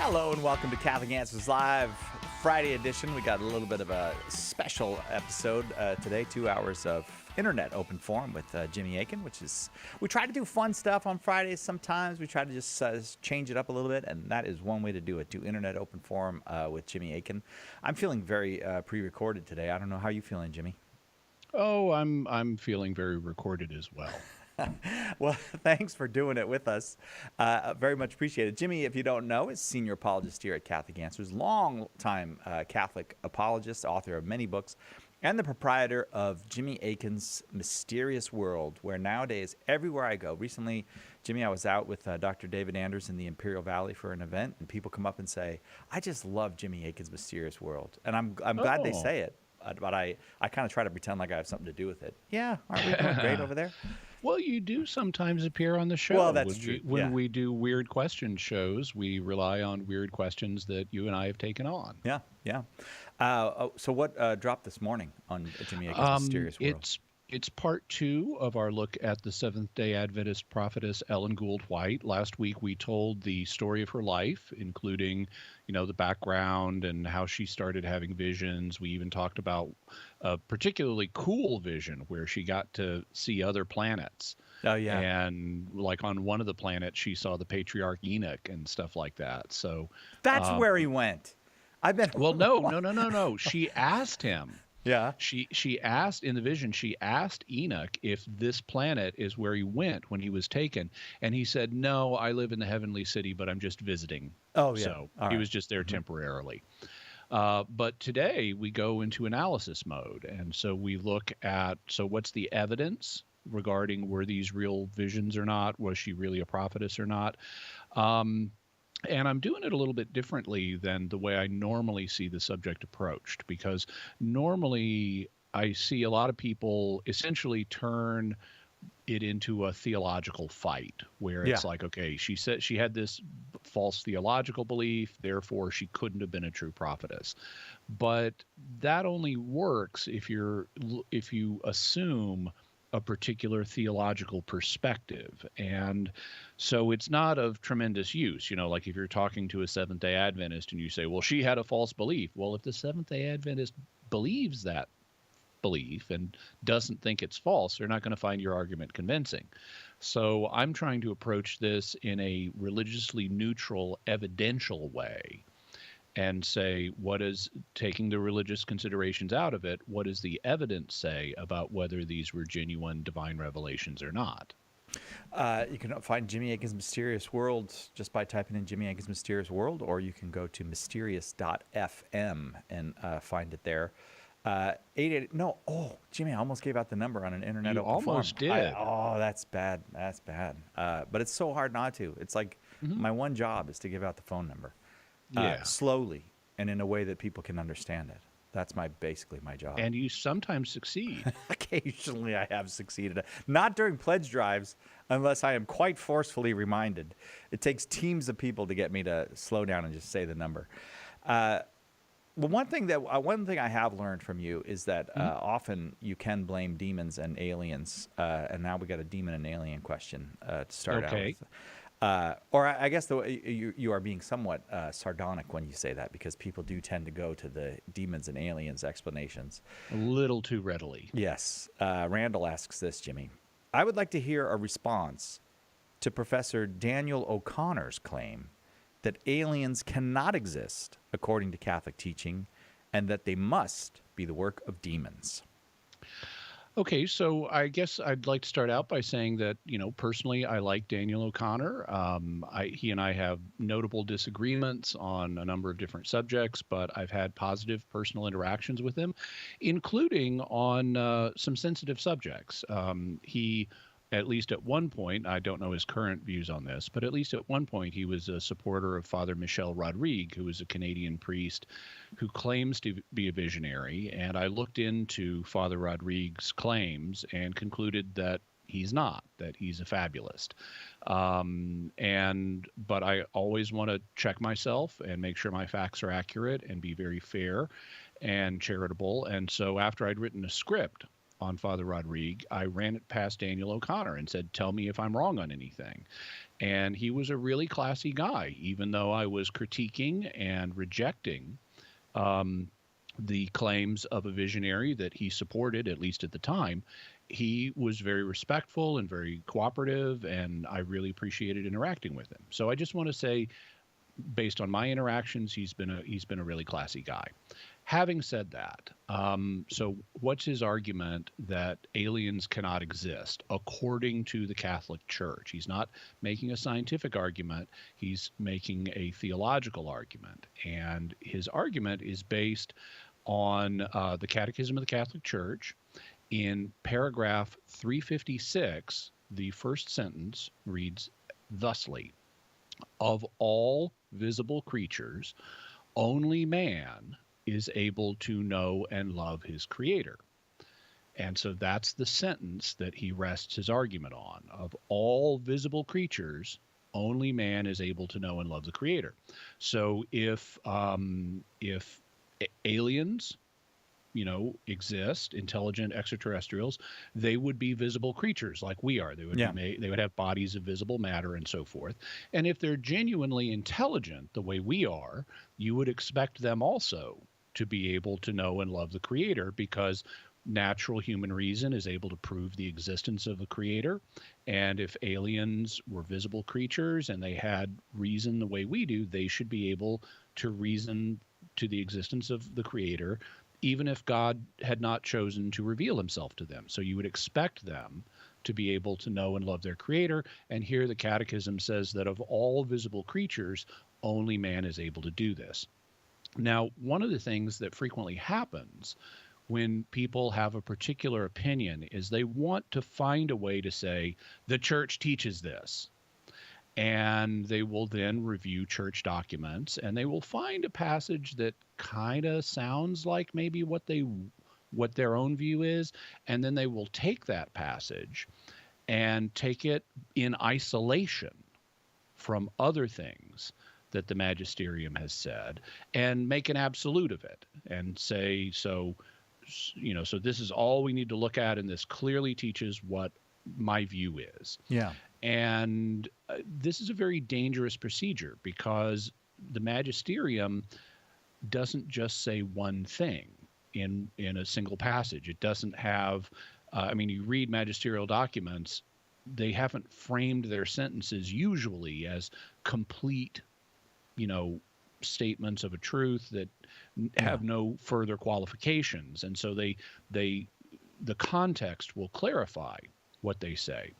Hello and welcome to Catholic Answers Live, Friday edition. We got a little bit of a special episode today, 2 hours of internet open forum with Jimmy Akin, which is, we try to do fun stuff on Fridays sometimes. We try to just change it up a little bit, and that is one way to do it, do internet open forum with Jimmy Akin. I'm feeling very pre-recorded today. I don't know how you feeling, Jimmy. Oh, I'm feeling very recorded as well. Well, thanks for doing it with us. Very much appreciated. Jimmy, if you don't know, is senior apologist here at Catholic Answers, long-time Catholic apologist, author of many books, and the proprietor of Jimmy Akin's Mysterious World, where nowadays, everywhere I go, recently, Jimmy, I was out with Dr. David Anders in the Imperial Valley for an event, and people come up and say, I just love Jimmy Akin's Mysterious World. And I'm glad they say it. But I kind of try to pretend like I have something to do with it. Yeah, aren't we doing great over there? Well, you do sometimes appear on the show. Well, that's true. When we do weird question shows, we rely on weird questions that you and I have taken on. Yeah. So what dropped this morning on Jimmy Akin's Mysterious World? It's part 2 of our look at the Seventh-day Adventist prophetess Ellen Gould White. Last week we told the story of her life, including, the background and how she started having visions. We even talked about a particularly cool vision where she got to see other planets. Oh, yeah. And like on one of the planets, she saw the patriarch Enoch and stuff like that. So that's where he went. Well, no. She asked him. Yeah. She asked in the vision, she asked Enoch if this planet is where he went when he was taken. And he said, no, I live in the heavenly city, but I'm just visiting. Oh, yeah. So he was just there temporarily. But today we go into analysis mode. And so we look at, what's the evidence regarding were these real visions or not? Was she really a prophetess or not? And I'm doing it a little bit differently than the way I normally see the subject approached, because normally I see a lot of people essentially turn it into a theological fight where it's like, okay, she said she had this false theological belief, therefore she couldn't have been a true prophetess. But that only works if you assume a particular theological perspective. And so it's not of tremendous use, like if you're talking to a Seventh-day Adventist and you say, well, she had a false belief. Well, if the Seventh-day Adventist believes that belief and doesn't think it's false, they're not going to find your argument convincing. So I'm trying to approach this in a religiously neutral, evidential way and say, what is, taking the religious considerations out of it, what does the evidence say about whether these were genuine divine revelations or not? You can find Jimmy Akin's Mysterious World just by typing in Jimmy Akin's Mysterious World, or you can go to mysterious.fm and find it there. 88. No, Jimmy, I almost gave out the number on an internet open forum. Almost did. That's bad. That's bad. But it's so hard not to. It's like my one job is to give out the phone number. Slowly and in a way that people can understand it. That's basically my job. And you sometimes succeed. Occasionally I have succeeded. Not during pledge drives, unless I am quite forcefully reminded. It takes teams of people to get me to slow down and just say the number. Well, one thing I have learned from you is that often you can blame demons and aliens. And now we got a demon and alien question to start out with. Or I guess you are being somewhat sardonic when you say that, because people do tend to go to the demons and aliens explanations. A little too readily. Yes. Randall asks this, Jimmy. I would like to hear a response to Professor Daniel O'Connor's claim that aliens cannot exist according to Catholic teaching and that they must be the work of demons. Okay, so I guess I'd like to start out by saying that, personally, I like Daniel O'Connor. He and I have notable disagreements on a number of different subjects, but I've had positive personal interactions with him, including on some sensitive subjects. He, at least at one point, I don't know his current views on this, but at least at one point he was a supporter of Father Michel Rodrigue, who is a Canadian priest who claims to be a visionary. And I looked into Father Rodrigue's claims and concluded that he's not, that he's a fabulist. But I always want to check myself and make sure my facts are accurate and be very fair and charitable. And so after I'd written a script on Father Rodrigue, I ran it past Daniel O'Connor and said, tell me if I'm wrong on anything. And he was a really classy guy, even though I was critiquing and rejecting um, the claims of a visionary that he supported, at least at the time. He was very respectful and very cooperative, and I really appreciated interacting with him. So I just want to say, based on my interactions, he's been a really classy guy. Having said that, so what's his argument that aliens cannot exist according to the Catholic Church? He's not making a scientific argument, he's making a theological argument. And his argument is based on the Catechism of the Catholic Church. In paragraph 356, the first sentence reads thusly: of all visible creatures, only man is able to know and love his creator. And so that's the sentence that he rests his argument on. Of all visible creatures, only man is able to know and love the creator. So if aliens, exist, intelligent extraterrestrials, they would be visible creatures like we are. They would they would have bodies of visible matter and so forth. And if they're genuinely intelligent the way we are, you would expect them also to be able to know and love the creator, because natural human reason is able to prove the existence of the creator. And if aliens were visible creatures and they had reason the way we do, they should be able to reason to the existence of the creator, even if God had not chosen to reveal himself to them. So you would expect them to be able to know and love their creator. And here the Catechism says that of all visible creatures, only man is able to do this. Now, one of the things that frequently happens when people have a particular opinion is they want to find a way to say, the church teaches this. And they will then review church documents, and they will find a passage that kind of sounds like maybe what their own view is, and then they will take that passage and take it in isolation from other things that the magisterium has said and make an absolute of it and say, so this is all we need to look at, and this clearly teaches what my view is. Yeah. And this is a very dangerous procedure, because the magisterium doesn't just say one thing in a single passage. It doesn't have, you read magisterial documents, they haven't framed their sentences usually as complete, statements of a truth that have no further qualifications. And so the context will clarify what they say.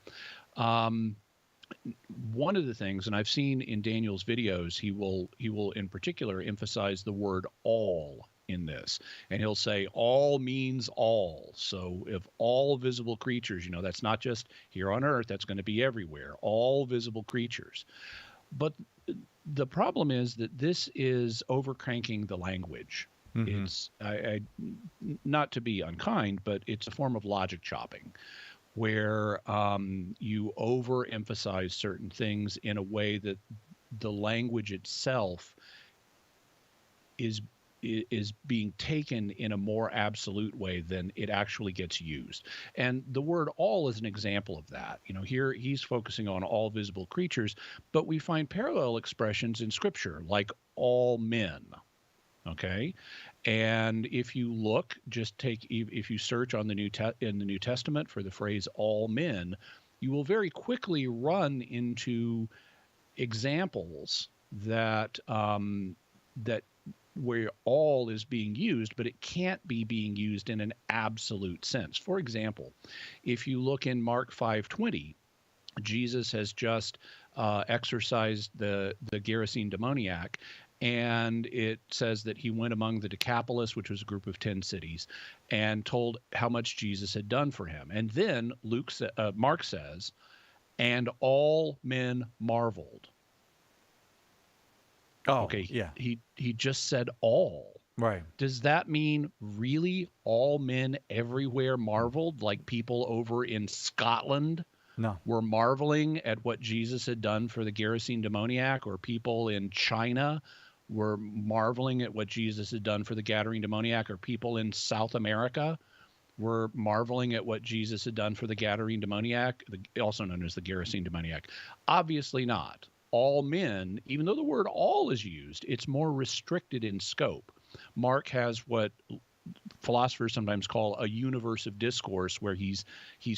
One of the things, and I've seen in Daniel's videos, he will in particular emphasize the word all in this, and he'll say all means all. So if all visible creatures, that's not just here on earth, that's going to be everywhere, all visible creatures. But the problem is that this is overcranking the language. Mm-hmm. It's not to be unkind, but it's a form of logic chopping, where you overemphasize certain things in a way that the language itself is being taken in a more absolute way than it actually gets used. And the word all is an example of that. Here he's focusing on all visible creatures, but we find parallel expressions in Scripture, like all men. Okay, and if you look, if you search on in the New Testament for the phrase "all men," you will very quickly run into examples that where all is being used, but it can't be being used in an absolute sense. For example, if you look in Mark 5:20, Jesus has just exorcised the Gerasene demoniac. And it says that he went among the Decapolis, which was a group of 10 cities, and told how much Jesus had done for him. And then Mark says, and all men marveled. Oh, okay. Yeah. He just said all. Right. Does that mean really all men everywhere marveled, like people over in Scotland? No. Were marveling at what Jesus had done for the Gerasene demoniac, or people in China were marveling at what Jesus had done for the Gadarene demoniac, or people in South America were marveling at what Jesus had done for the Gadarene demoniac, also known as the Gerasene demoniac? Obviously not. All men, even though the word all is used, it's more restricted in scope. Mark has what philosophers sometimes call a universe of discourse, where he's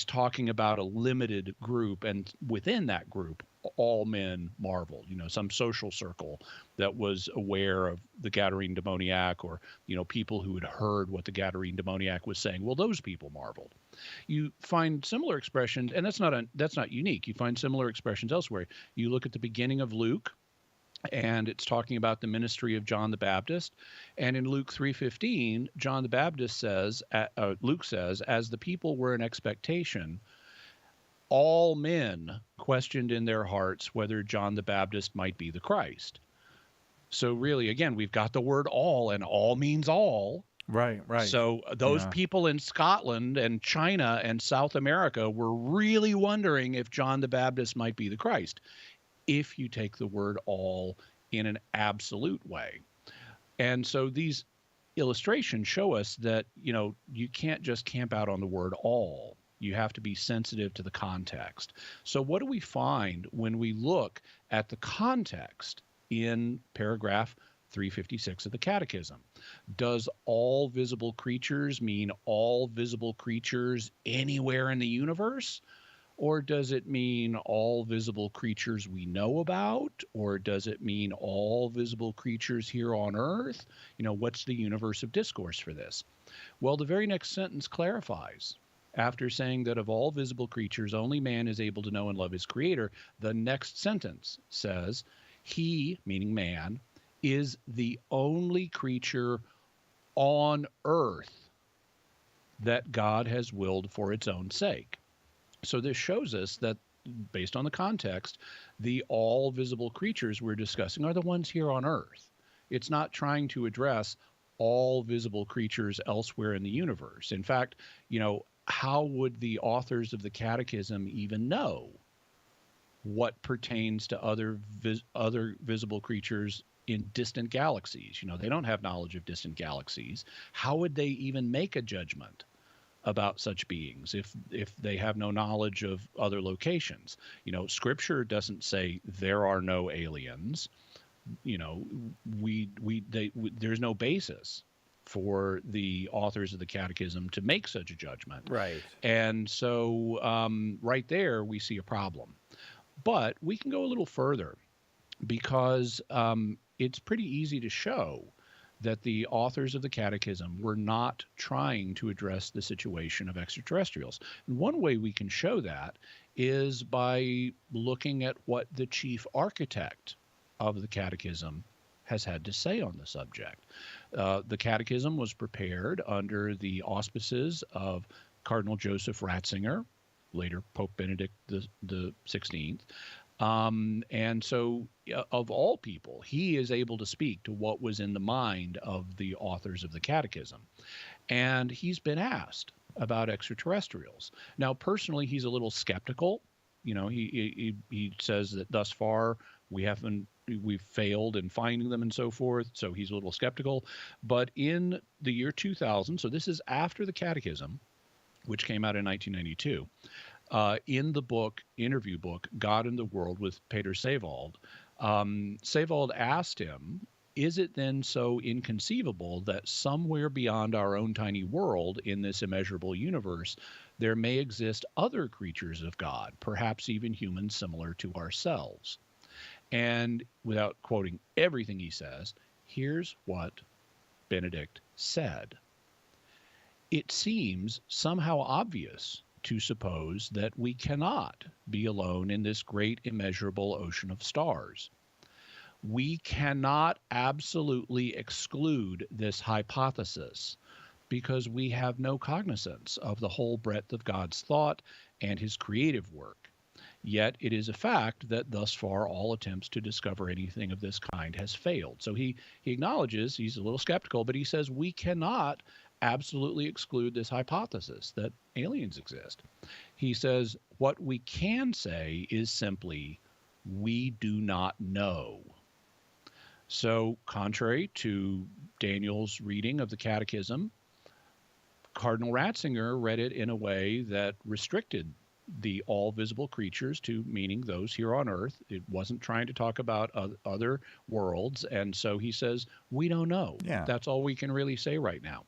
talking about a limited group, and within that group all men marveled. Some social circle that was aware of the Gadarene demoniac, or people who had heard what the Gadarene demoniac was saying. Well, those people marveled. You find similar expressions, and that's not unique. You find similar expressions elsewhere. You look at the beginning of Luke, and it's talking about the ministry of John the Baptist. And in Luke 3:15, John the Baptist says, Luke says, as the people were in expectation, all men questioned in their hearts whether John the Baptist might be the Christ. So really, again, we've got the word all, and all means all. Right. So those people in Scotland and China and South America were really wondering if John the Baptist might be the Christ, if you take the word all in an absolute way. And so these illustrations show us that, you can't just camp out on the word all. You have to be sensitive to the context. So what do we find when we look at the context in paragraph 356 of the Catechism? Does all visible creatures mean all visible creatures anywhere in the universe? Or does it mean all visible creatures we know about? Or does it mean all visible creatures here on Earth? What's the universe of discourse for this? Well, the very next sentence clarifies. After saying that of all visible creatures, only man is able to know and love his creator, the next sentence says, he, meaning man, is the only creature on earth that God has willed for its own sake. So this shows us that, based on the context, the all visible creatures we're discussing are the ones here on earth. It's not trying to address all visible creatures elsewhere in the universe. In fact, how would the authors of the Catechism even know what pertains to other visible creatures in distant galaxies? They don't have knowledge of distant galaxies. How would they even make a judgment about such beings if they have no knowledge of other locations? Scripture doesn't say there are no aliens. There's no basis for the authors of the Catechism to make such a judgment. Right. And so right there we see a problem. But we can go a little further, because it's pretty easy to show that the authors of the Catechism were not trying to address the situation of extraterrestrials. And one way we can show that is by looking at what the chief architect of the Catechism has had to say on the subject. The Catechism was prepared under the auspices of Cardinal Joseph Ratzinger, later Pope Benedict the 16th. And so, of all people, he is able to speak to what was in the mind of the authors of the Catechism. And he's been asked about extraterrestrials. Now, personally, he's a little skeptical. He says that thus far we've failed in finding them and so forth. So he's a little skeptical. But in the year 2000, so this is after the Catechism, which came out in 1992, in the interview book, God and the World with Peter Seyvold, Seyvold asked him, is it then so inconceivable that somewhere beyond our own tiny world in this immeasurable universe, there may exist other creatures of God, perhaps even humans similar to ourselves? And without quoting everything he says, here's what Benedict said. It seems somehow obvious to suppose that we cannot be alone in this great immeasurable ocean of stars. We cannot absolutely exclude this hypothesis because we have no cognizance of the whole breadth of God's thought and his creative work. Yet it is a fact that thus far all attempts to discover anything of this kind has failed. So he acknowledges, he's a little skeptical, but he says we cannot absolutely exclude this hypothesis that aliens exist. He says what we can say is simply, we do not know. So contrary to Daniel's reading of the Catechism, Cardinal Ratzinger read it in a way that restricted the all visible creatures to meaning those here on earth. It wasn't trying to talk about other worlds. And so he says, we don't know. Yeah. That's all we can really say right now.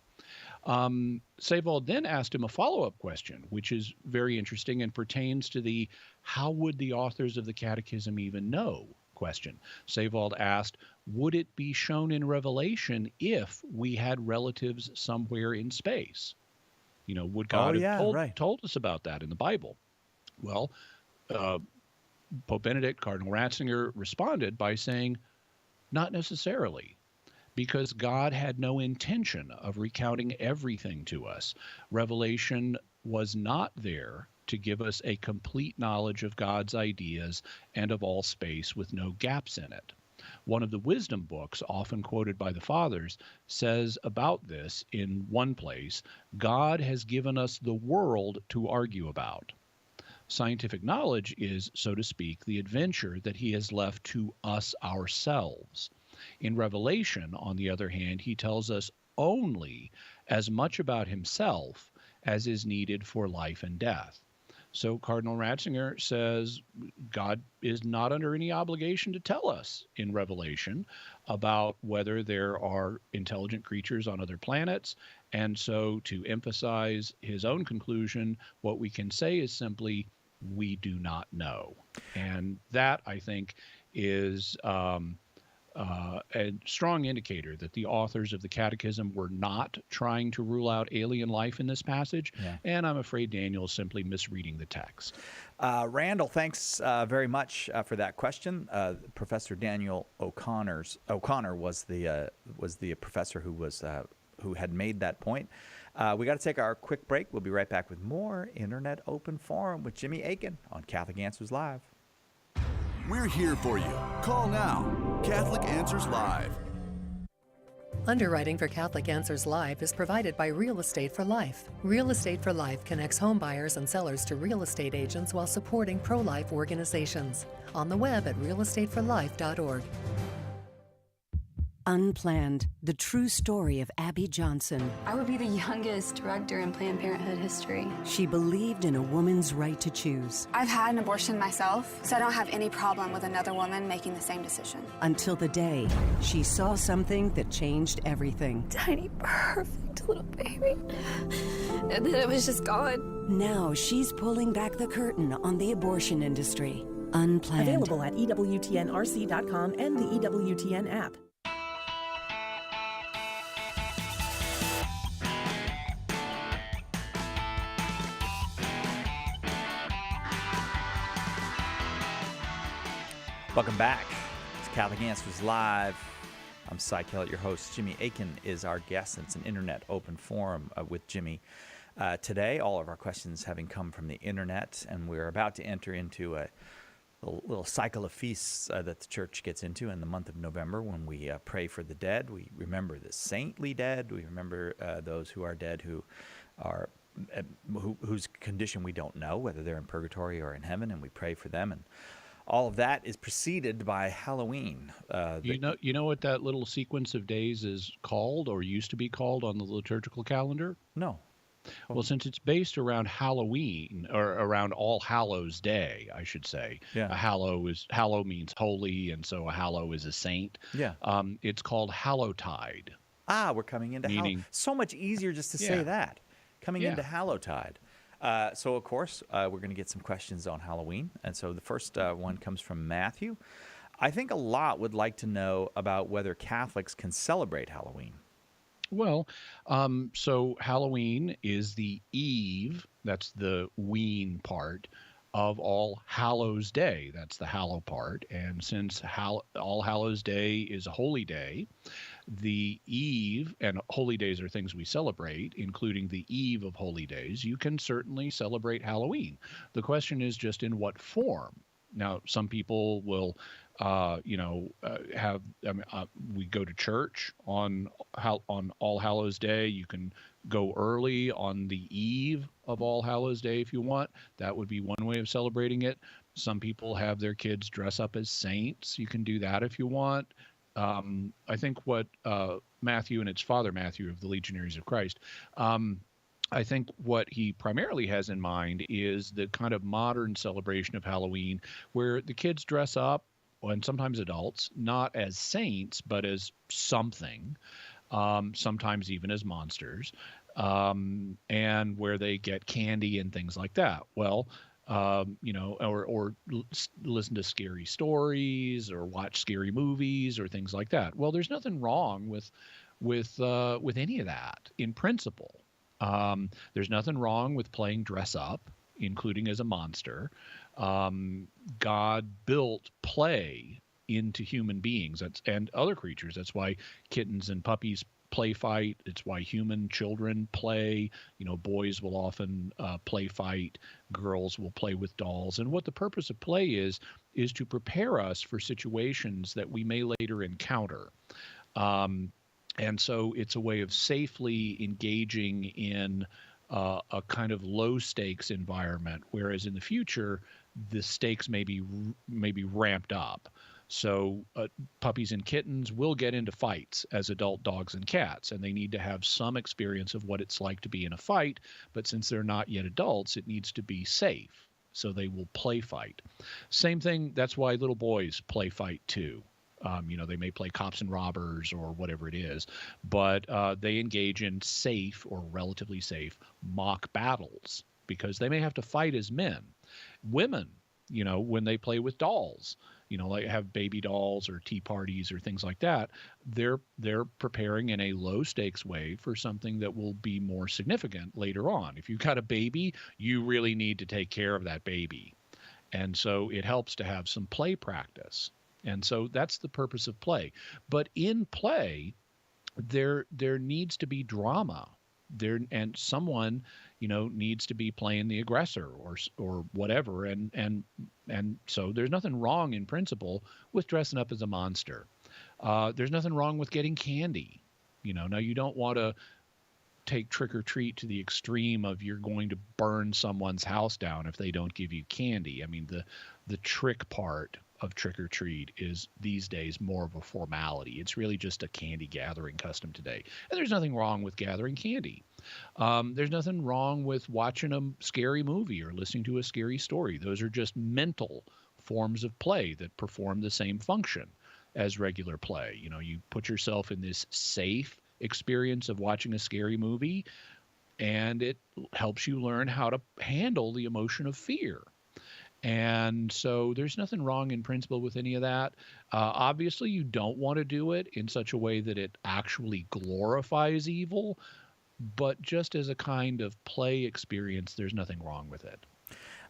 Sebald then asked him a follow-up question, which is very interesting and pertains to the how would the authors of the Catechism even know question. Sebald asked, would it be shown in Revelation if we had relatives somewhere in space? Would God have told us about that in the Bible? Well, Pope Benedict, Cardinal Ratzinger responded by saying, not necessarily, because God had no intention of recounting everything to us. Revelation was not there to give us a complete knowledge of God's ideas and of all space with no gaps in it. One of the wisdom books, often quoted by the fathers, says about this in one place, God has given us the world to argue about. Scientific knowledge is, so to speak, the adventure that he has left to us ourselves. In Revelation, on the other hand, he tells us only as much about himself as is needed for life and death. So Cardinal Ratzinger says God is not under any obligation to tell us in Revelation about whether there are intelligent creatures on other planets. And so to emphasize his own conclusion, what we can say is simply, we do not know. And that, I think, is a strong indicator that the authors of the Catechism were not trying to rule out alien life in this passage. Yeah. And I'm afraid Daniel is simply misreading the text. Randall, thanks very much for that question. Professor Daniel O'Connor was the professor who had made that point. We got to take our quick break. We'll be right back with more Internet Open Forum with Jimmy Akin on Catholic Answers Live. We're here for you. Call now. Catholic Answers Live. Underwriting for Catholic Answers Live is provided by Real Estate for Life. Real Estate for Life connects home buyers and sellers to real estate agents while supporting pro-life organizations. On the web at realestateforlife.org. Unplanned, the true story of Abby Johnson. I would be the youngest director in Planned Parenthood history. She believed in a woman's right to choose. I've had an abortion myself, so I don't have any problem with another woman making the same decision. Until the day she saw something that changed everything. Tiny, perfect little baby. And then it was just gone. Now she's pulling back the curtain on the abortion industry. Unplanned. Available at EWTNRC.com and the EWTN app. Welcome back. It's Catholic Answers Live. I'm Cy Kellett, your host. Jimmy Akin is our guest. It's an Internet Open Forum with Jimmy. Today, all of our questions having come from the Internet, and we're about to enter into a little cycle of feasts that the Church gets into in the month of November when we pray for the dead. We remember the saintly dead. We remember those who are dead who are whose condition we don't know, whether they're in purgatory or in heaven, and we pray for them. And all of that is preceded by Halloween. You know what that little sequence of days is called, or used to be called on the liturgical calendar? No. Well, since it's based around Halloween, or around All Hallows Day, I should say. Yeah. Hallow means holy, and so a hallow is a saint. Yeah. It's called Hallowtide. We're coming into Halloween. So much easier just to say that. Coming into Hallowtide. So, of course, we're going to get some questions on Halloween. And so the first one comes from Matthew. I think a lot would like to know about whether Catholics can celebrate Halloween. Well, so Halloween is the eve, that's the ween part, of All Hallows Day. That's the hallow part. And since All Hallows Day is a holy day, the eve, and holy days are things we celebrate, including the eve of holy days, you can certainly celebrate Halloween. The question is just in what form. Now, some people will, we go to church on All Hallows Day. You can go early on the eve of All Hallows Day if you want. That would be one way of celebrating it. Some people have their kids dress up as saints. You can do that if you want. I think what Matthew, and it's Father Matthew of the Legionaries of Christ, I think what he primarily has in mind is the kind of modern celebration of Halloween where the kids dress up, and sometimes adults, not as saints, but as something, sometimes even as monsters, and where they get candy and things like that. Well, or listen to scary stories or watch scary movies or things like that. Well, there's nothing wrong with any of that in principle. There's nothing wrong with playing dress up, including as a monster. God built play into human beings and other creatures. That's why kittens and puppies play fight. It's why human children play. Boys will often play fight. Girls will play with dolls. And what the purpose of play is to prepare us for situations that we may later encounter. And so it's a way of safely engaging in a kind of low stakes environment, whereas in the future, the stakes may be ramped up. So puppies and kittens will get into fights as adult dogs and cats, and they need to have some experience of what it's like to be in a fight. But since they're not yet adults, it needs to be safe. So they will play fight. Same thing, that's why little boys play fight too. They may play cops and robbers or whatever it is, but they engage in safe or relatively safe mock battles because they may have to fight as men. Women, when they play with dolls, like have baby dolls or tea parties or things like that, they're preparing in a low stakes way for something that will be more significant later on. If you've got a baby, you really need to take care of that baby. And so it helps to have some play practice. And so that's the purpose of play. But in play, there needs to be drama. And someone, needs to be playing the aggressor or whatever. And so there's nothing wrong in principle with dressing up as a monster. There's nothing wrong with getting candy. Now you don't want to take trick or treat to the extreme of you're going to burn someone's house down if they don't give you candy. I mean, the trick part of trick or treat is these days more of a formality. It's really just a candy gathering custom today. And there's nothing wrong with gathering candy. There's nothing wrong with watching a scary movie or listening to a scary story. Those are just mental forms of play that perform the same function as regular play. You put yourself in this safe experience of watching a scary movie, and it helps you learn how to handle the emotion of fear. And so there's nothing wrong in principle with any of that. Obviously, you don't want to do it in such a way that it actually glorifies evil, but just as a kind of play experience, there's nothing wrong with it.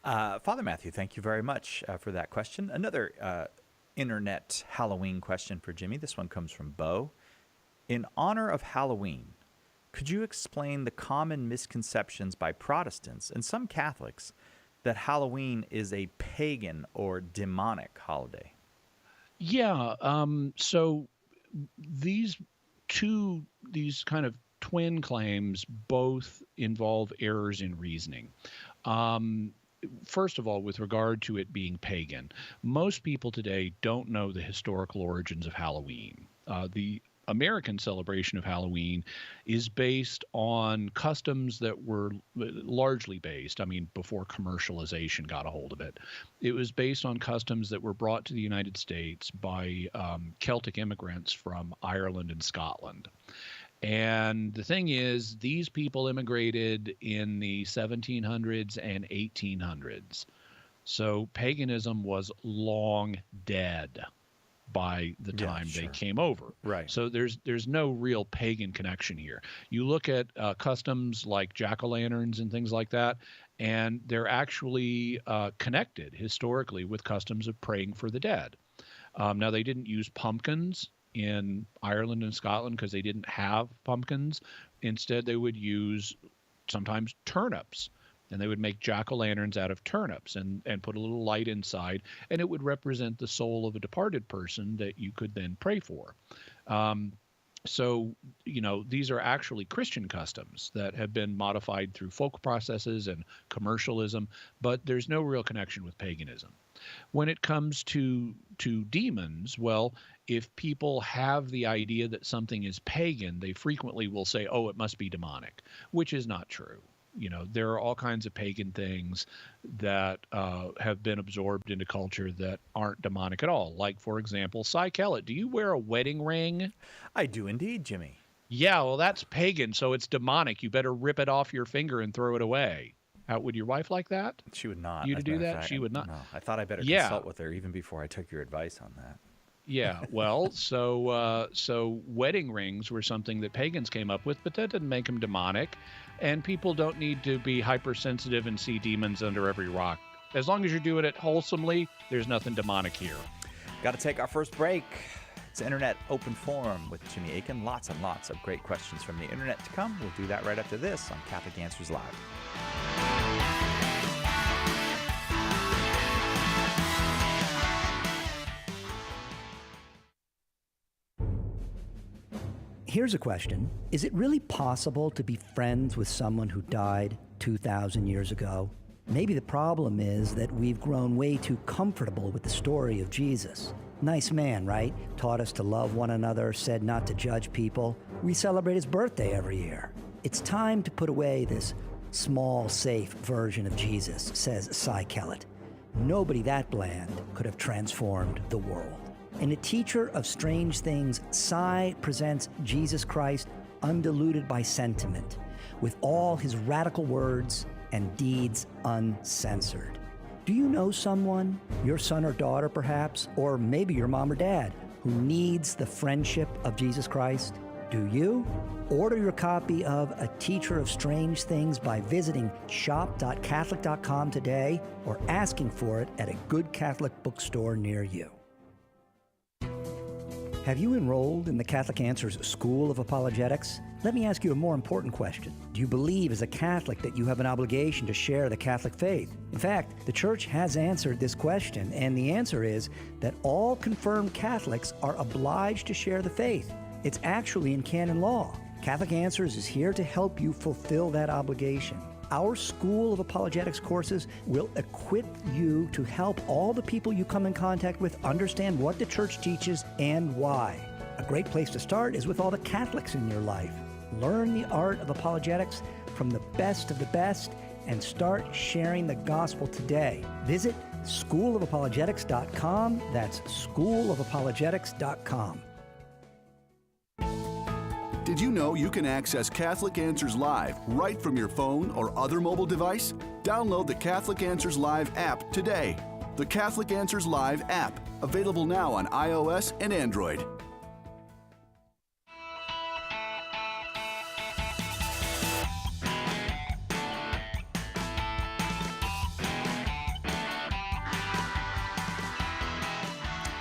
Father Matthew, thank you very much for that question. Another internet Halloween question for Jimmy. This one comes from Bo. In honor of Halloween, could you explain the common misconceptions by Protestants and some Catholics that Halloween is a pagan or demonic holiday? Yeah. So these kind of twin claims both involve errors in reasoning. First of all, with regard to it being pagan, most people today don't know the historical origins of Halloween. The American celebration of Halloween is based on customs that were largely based, before commercialization got a hold of it. It was based on customs that were brought to the United States by Celtic immigrants from Ireland and Scotland. And the thing is, these people immigrated in the 1700s and 1800s. So paganism was long dead by the time they came over. Right. So there's no real pagan connection here. You look at customs like jack-o'-lanterns and things like that, and they're actually connected historically with customs of praying for the dead. Now, they didn't use pumpkins in Ireland and Scotland because they didn't have pumpkins. Instead, they would use sometimes turnips. And they would make jack-o'-lanterns out of turnips and put a little light inside, and it would represent the soul of a departed person that you could then pray for. So, these are actually Christian customs that have been modified through folk processes and commercialism, but there's no real connection with paganism. When it comes to demons, well, if people have the idea that something is pagan, they frequently will say, oh, it must be demonic, which is not true. There are all kinds of pagan things that have been absorbed into culture that aren't demonic at all. Like, for example, Cy Kellett, do you wear a wedding ring? I do indeed, Jimmy. Yeah, well, that's pagan, so it's demonic. You better rip it off your finger and throw it away. Would your wife like that? She would not. You to as a do matter of that? fact. She would not. No, I thought I better Yeah. consult with her even before I took your advice on that. Yeah, well, so wedding rings were something that pagans came up with, but that didn't make them demonic. And people don't need to be hypersensitive and see demons under every rock. As long as you're doing it wholesomely, there's nothing demonic here. Got to take our first break. It's Internet Open Forum with Jimmy Akin. Lots and lots of great questions from the internet to come. We'll do that right after this on Catholic Answers Live. Here's a question. Is it really possible to be friends with someone who died 2,000 years ago? Maybe the problem is that we've grown way too comfortable with the story of Jesus. Nice man, right? Taught us to love one another, said not to judge people. We celebrate his birthday every year. It's time to put away this small, safe version of Jesus, says Cy Kellett. Nobody that bland could have transformed the world. In A Teacher of Strange Things, Cy presents Jesus Christ undiluted by sentiment, with all his radical words and deeds uncensored. Do you know someone, your son or daughter perhaps, or maybe your mom or dad, who needs the friendship of Jesus Christ? Do you? Order your copy of A Teacher of Strange Things by visiting shop.catholic.com today or asking for it at a good Catholic bookstore near you. Have you enrolled in the Catholic Answers School of Apologetics? Let me ask you a more important question. Do you believe as a Catholic that you have an obligation to share the Catholic faith? In fact, the Church has answered this question, and the answer is that all confirmed Catholics are obliged to share the faith. It's actually in canon law. Catholic Answers is here to help you fulfill that obligation. Our School of Apologetics courses will equip you to help all the people you come in contact with understand what the Church teaches and why. A great place to start is with all the Catholics in your life. Learn the art of apologetics from the best of the best and start sharing the gospel today. Visit schoolofapologetics.com. That's schoolofapologetics.com. Did you know you can access Catholic Answers Live right from your phone or other mobile device? Download the Catholic Answers Live app today. The Catholic Answers Live app, available now on iOS and Android.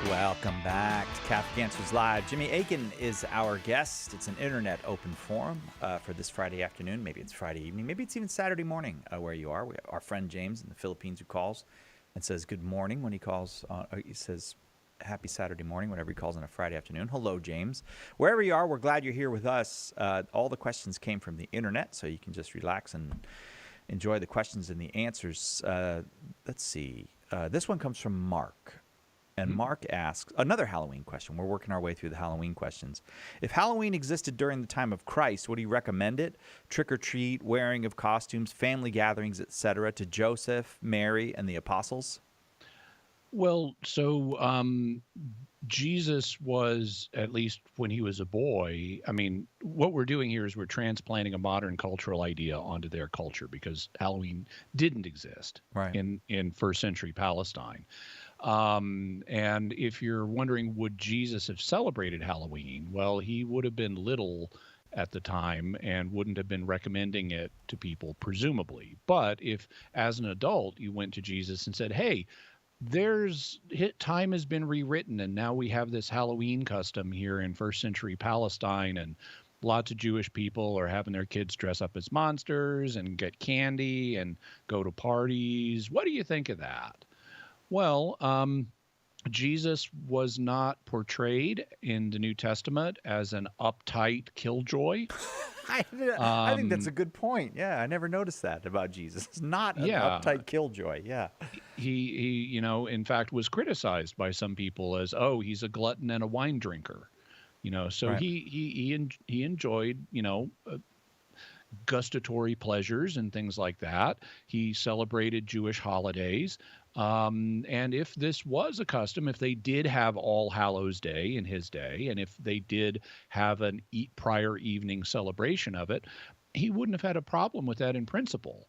Welcome back to Catholic Answers Live. Jimmy Akin is our guest. It's an internet open forum for this Friday afternoon. Maybe it's Friday evening. Maybe it's even Saturday morning where you are. We have our friend James in the Philippines who calls and says good morning when he calls. He says happy Saturday morning whenever he calls on a Friday afternoon. Hello, James. Wherever you are, we're glad you're here with us. All the questions came from the internet, so you can just relax and enjoy the questions and the answers. Let's see. This one comes from Mark. And Mark asks, another Halloween question. We're working our way through the Halloween questions. If Halloween existed during the time of Christ, would he recommend it? Trick or treat, wearing of costumes, family gatherings, etc., to Joseph, Mary, and the apostles? Well, so Jesus was, at least when he was a boy, I mean, what we're doing here is we're transplanting a modern cultural idea onto their culture because Halloween didn't exist in first century Palestine. And if you're wondering, would Jesus have celebrated Halloween? Well, he would have been little at the time and wouldn't have been recommending it to people, presumably. But if, as an adult, you went to Jesus and said, hey, time has been rewritten, and now we have this Halloween custom here in first century Palestine, and lots of Jewish people are having their kids dress up as monsters and get candy and go to parties. What do you think of that? Well, Jesus was not portrayed in the New Testament as an uptight killjoy. I think that's a good point. Yeah, I never noticed that about Jesus. Not an uptight killjoy. Yeah. He, in fact, was criticized by some people as, oh, he's a glutton and a wine drinker. So he enjoyed, gustatory pleasures and things like that. He celebrated Jewish holidays. And if this was a custom, if they did have All Hallows Day in his day, and if they did have an prior evening celebration of it, he wouldn't have had a problem with that in principle.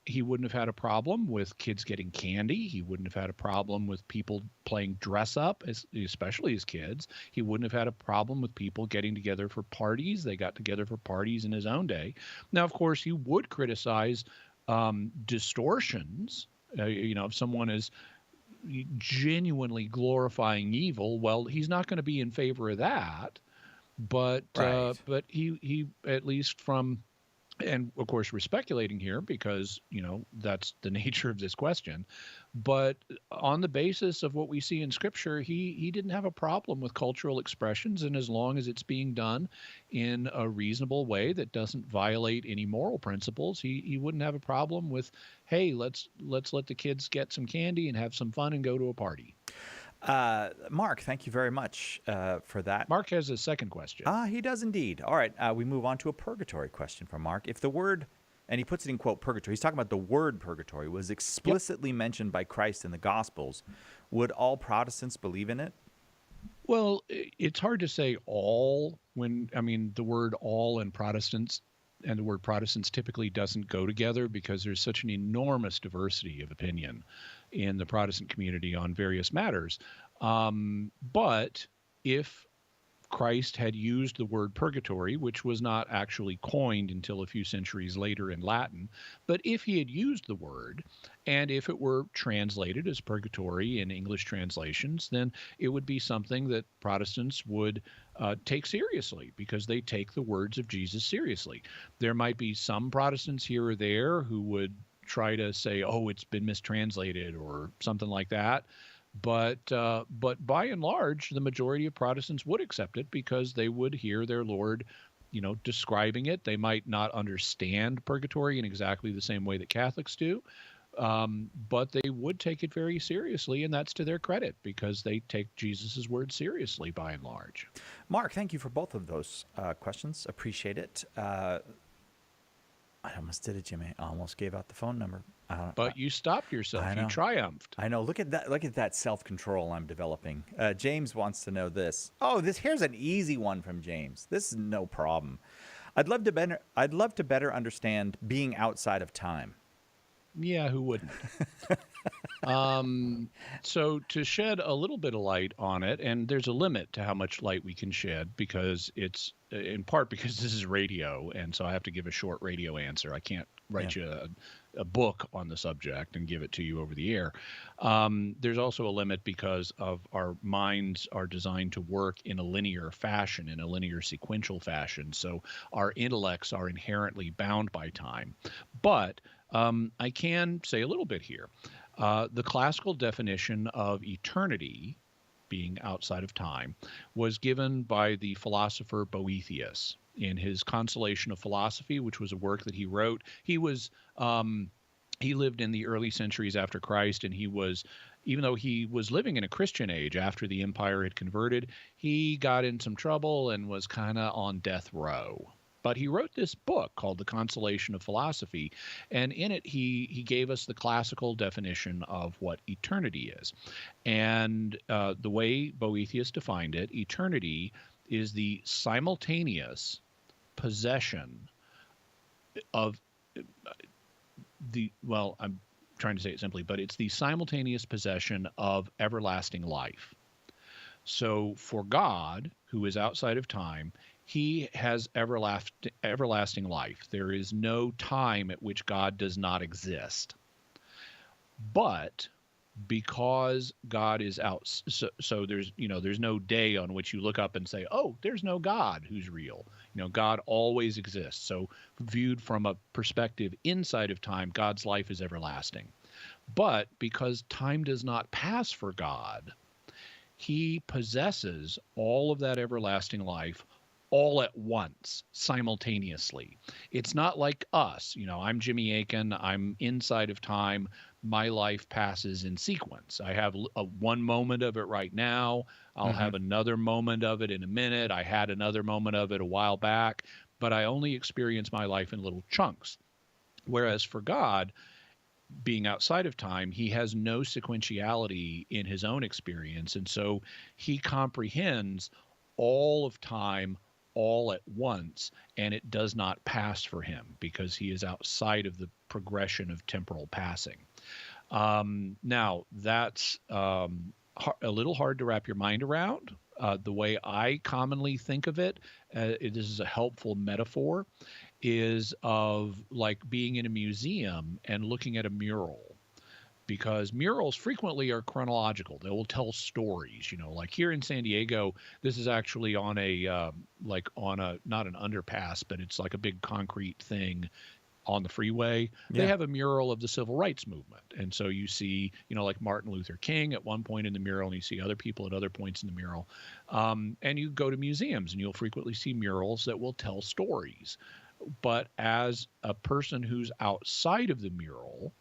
He wouldn't have had a problem with kids getting candy. He wouldn't have had a problem with people playing dress up, especially as kids. He wouldn't have had a problem with people getting together for parties. They got together for parties in his own day. Now, of course, he would criticize distortions. If someone is genuinely glorifying evil, well, he's not going to be in favor of that. But but he at least from, and of course we're speculating here because that's the nature of this question, but on the basis of what we see in Scripture, he didn't have a problem with cultural expressions, and as long as it's being done in a reasonable way that doesn't violate any moral principles, he wouldn't have a problem with, hey, let's let the kids get some candy and have some fun and go to a party. Mark, thank you very much for that. Mark has a second question. He does indeed. All right, we move on to a purgatory question from Mark. If the word, and he puts it in quote, purgatory, he's talking about the word purgatory, was explicitly mentioned by Christ in the Gospels, would all Protestants believe in it? Well, it's hard to say all the word all and Protestants and the word Protestants typically doesn't go together because there's such an enormous diversity of opinion in the Protestant community on various matters. But if Christ had used the word purgatory, which was not actually coined until a few centuries later in Latin, but if he had used the word, and if it were translated as purgatory in English translations, then it would be something that Protestants would take seriously because they take the words of Jesus seriously. There might be some Protestants here or there who would try to say, oh, it's been mistranslated or something like that. But by and large, the majority of Protestants would accept it because they would hear their Lord, describing it. They might not understand purgatory in exactly the same way that Catholics do, but they would take it very seriously, and that's to their credit because they take Jesus's word seriously by and large. Mark, thank you for both of those questions. Appreciate it. I almost did it, Jimmy. I almost gave out the phone number. But you stopped yourself. You triumphed. I know. Look at that. Look at that self-control I'm developing. James wants to know this. Oh, here's an easy one from James. This is no problem. I'd love to better understand being outside of time. Yeah, who wouldn't? So to shed a little bit of light on it, and there's a limit to how much light we can shed because it's in part because this is radio, and so I have to give a short radio answer. I can't write you a book on the subject and give it to you over the air. There's also a limit because of our minds are designed to work in a linear fashion, in a linear sequential fashion. So our intellects are inherently bound by time. But I can say a little bit here. The classical definition of eternity, being outside of time, was given by the philosopher Boethius in his Consolation of Philosophy, which was a work that he wrote. He lived in the early centuries after Christ, and even though he was living in a Christian age after the empire had converted, he got in some trouble and was kind of on death row. But he wrote this book called The Consolation of Philosophy, and in it he gave us the classical definition of what eternity is. And the way Boethius defined it, eternity is the simultaneous possession of I'm trying to say it simply, but it's the simultaneous possession of everlasting life. So for God, who is outside of time, he has everlasting life. There is no time at which God does not exist. But because God is out, so there's no day on which you look up and say, oh, there's no God who's real. God always exists. So viewed from a perspective inside of time, God's life is everlasting. But because time does not pass for God, he possesses all of that everlasting life all at once, simultaneously. It's not like us. I'm Jimmy Akin. I'm inside of time. My life passes in sequence. I have one moment of it right now. I'll have another moment of it in a minute. I had another moment of it a while back. but I only experience my life in little chunks. Whereas for God, being outside of time, he has no sequentiality in his own experience. And so he comprehends all of time all at once, and it does not pass for him because he is outside of the progression of temporal passing. Now, that's a little hard to wrap your mind around. The way I commonly think of it, this is a helpful metaphor, is of like being in a museum and looking at a mural, because murals frequently are chronological. They will tell stories, like here in San Diego, this is actually on a not an underpass, but it's like a big concrete thing on the freeway. Yeah. They have a mural of the civil rights movement. And so you see, like Martin Luther King at one point in the mural, and you see other people at other points in the mural. And you go to museums and you'll frequently see murals that will tell stories. But as a person who's outside of the mural,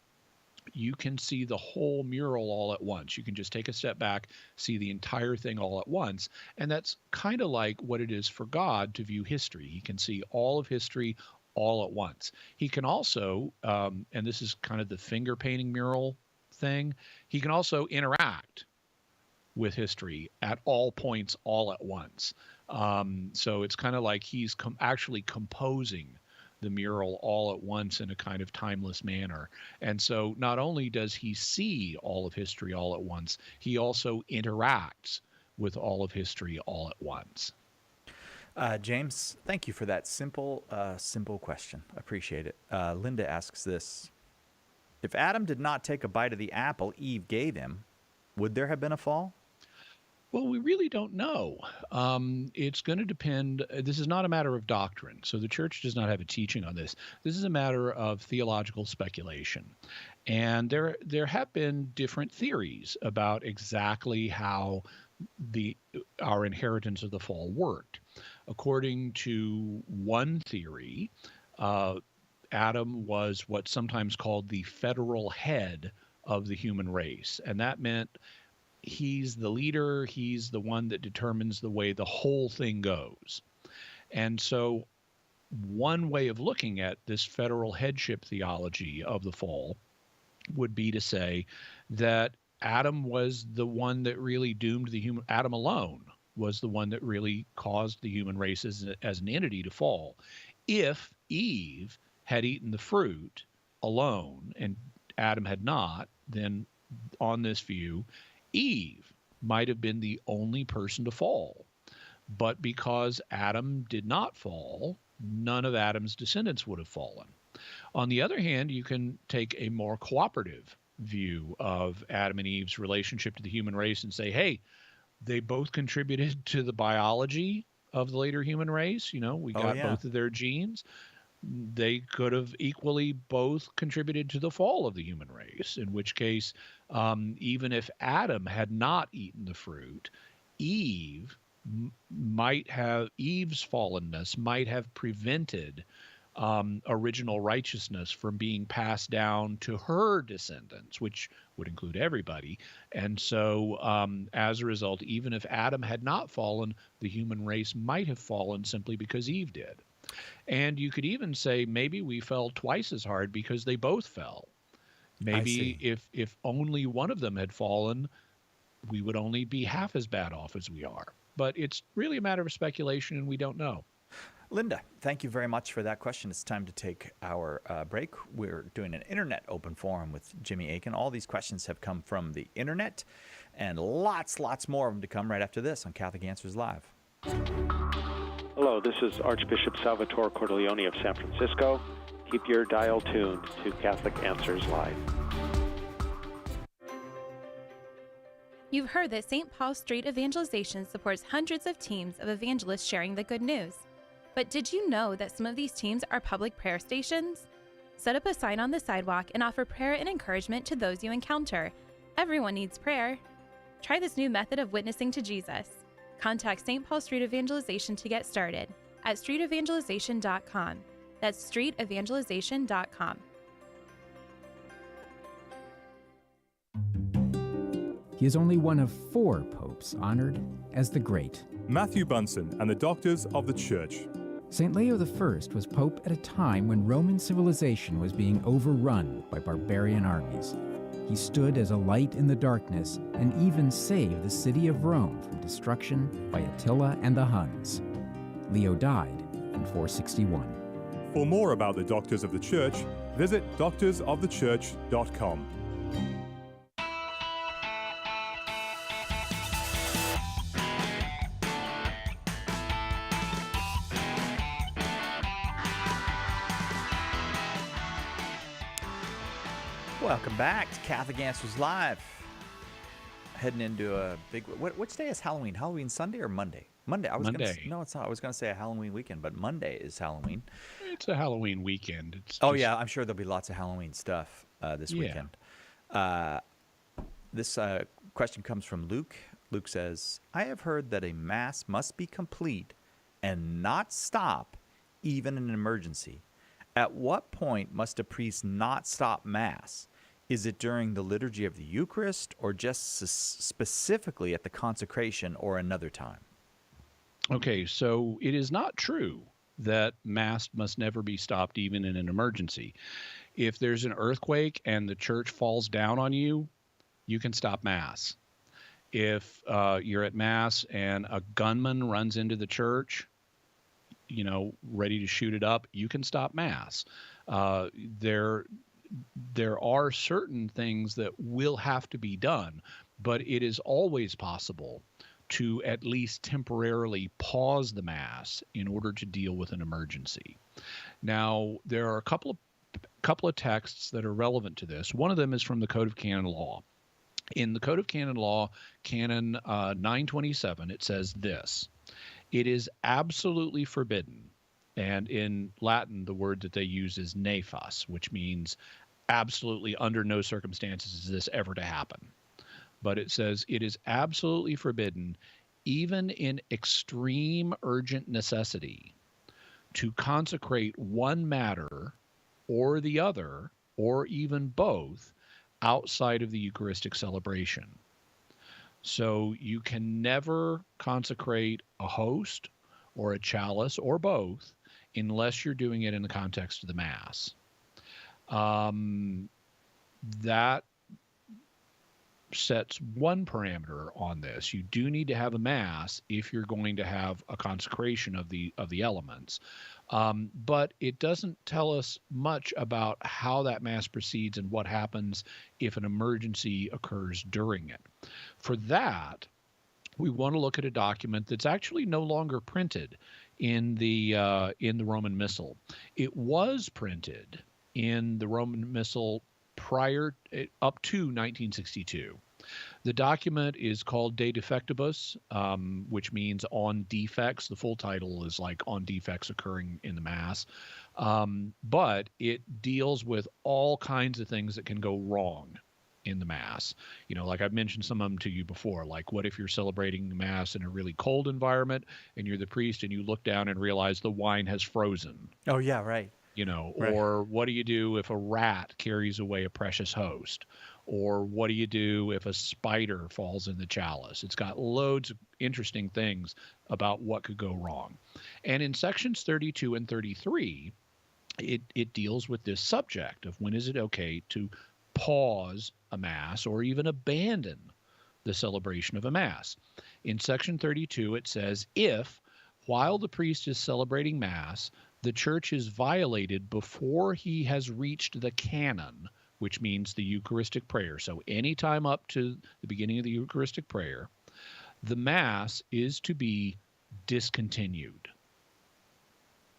you can see the whole mural all at once. You can just take a step back, see the entire thing all at once. And that's kind of like what it is for God to view history. He can see all of history all at once. He can also, and this is kind of the finger painting mural thing, he can also interact with history at all points all at once. So it's kind of like he's actually composing the mural all at once in a kind of timeless manner. And so not only does he see all of history all at once, he also interacts with all of history all at once. James, thank you for that simple question. Appreciate it. Linda asks this: if Adam did not take a bite of the apple Eve gave him, would there have been a fall? Well, we really don't know. It's going to depend. This is not a matter of doctrine. So the church does not have a teaching on this. This is a matter of theological speculation. And there have been different theories about exactly how our inheritance of the fall worked. According to one theory, Adam was what's sometimes called the federal head of the human race. And that meant he's the leader, he's the one that determines the way the whole thing goes. And so one way of looking at this federal headship theology of the fall would be to say that Adam was the one that really doomed Adam alone was the one that really caused the human race as an entity to fall. If Eve had eaten the fruit alone and Adam had not, then on this view, Eve might have been the only person to fall. But because Adam did not fall, none of Adam's descendants would have fallen. On the other hand, you can take a more cooperative view of Adam and Eve's relationship to the human race and say, hey, they both contributed to the biology of the later human race. We got both of their genes. They could have equally both contributed to the fall of the human race, in which case, even if Adam had not eaten the fruit, Eve's fallenness might have prevented original righteousness from being passed down to her descendants, which would include everybody. And so as a result, even if Adam had not fallen, the human race might have fallen simply because Eve did. And you could even say maybe we fell twice as hard because they both fell. Maybe if only one of them had fallen, we would only be half as bad off as we are. But it's really a matter of speculation, and we don't know. Linda, thank you very much for that question. It's time to take our break. We're doing an internet open forum with Jimmy Akin. All these questions have come from the internet, and lots more of them to come right after this on Catholic Answers Live. Hello, this is Archbishop Salvatore Cordileone of San Francisco. Keep your dial tuned to Catholic Answers Live. You've heard that St. Paul Street Evangelization supports hundreds of teams of evangelists sharing the good news. But did you know that some of these teams are public prayer stations? Set up a sign on the sidewalk and offer prayer and encouragement to those you encounter. Everyone needs prayer. Try this new method of witnessing to Jesus. Contact St. Paul Street Evangelization to get started at streetevangelization.com. That's streetevangelization.com. He is only one of 4 popes honored as the Great. Matthew Bunson and the Doctors of the Church. St. Leo I was pope at a time when Roman civilization was being overrun by barbarian armies. He stood as a light in the darkness and even saved the city of Rome from destruction by Attila and the Huns. Leo died in 461. For more about the Doctors of the Church, visit doctorsofthechurch.com. Welcome back to Catholic Answers Live. Heading into a big... Which day is Halloween? Halloween Sunday or Monday? Monday. Monday. No, it's not. I was going to say a Halloween weekend, but Monday is Halloween. It's a Halloween weekend. Yeah, I'm sure there'll be lots of Halloween stuff this weekend. This question comes from Luke. Luke says, I have heard that a Mass must be complete and not stop even in an emergency. At what point must a priest not stop Mass? Is it during the liturgy of the Eucharist or just specifically at the consecration or another time? Okay, so it is not true that Mass must never be stopped even in an emergency. If there's an earthquake and the church falls down on you, you can stop Mass. If you're at Mass and a gunman runs into the church, ready to shoot it up, you can stop Mass. There are certain things that will have to be done, but it is always possible to at least temporarily pause the Mass in order to deal with an emergency. Now, there are a couple of texts that are relevant to this. One of them is from the Code of Canon Law. In the Code of Canon Law, Canon 927, it says this: it is absolutely forbidden. And in Latin, the word that they use is nefas, which means absolutely under no circumstances is this ever to happen. But it says it is absolutely forbidden, even in extreme urgent necessity, to consecrate one matter or the other, or even both, outside of the Eucharistic celebration. So you can never consecrate a host or a chalice or both unless you're doing it in the context of the Mass. That sets one parameter on this. You do need to have a Mass if you're going to have a consecration of the elements. But it doesn't tell us much about how that Mass proceeds and what happens if an emergency occurs during it. For that, we want to look at a document that's actually no longer printed in the Roman Missal. It was printed in the Roman Missal up to 1962. The document is called De Defectibus, which means on defects. The full title is like on defects occurring in the Mass. But it deals with all kinds of things that can go wrong in the Mass. Like I've mentioned some of them to you before, like what if you're celebrating the Mass in a really cold environment and you're the priest and you look down and realize the wine has frozen? Oh, yeah, right. Right. Or what do you do if a rat carries away a precious host? Or what do you do if a spider falls in the chalice? It's got loads of interesting things about what could go wrong. And in sections 32 and 33, it deals with this subject of when is it okay to pause a Mass or even abandon the celebration of a Mass. In section 32, it says, if, while the priest is celebrating Mass, the church is violated before he has reached the canon, which means the Eucharistic prayer. So anytime up to the beginning of the Eucharistic prayer, the Mass is to be discontinued.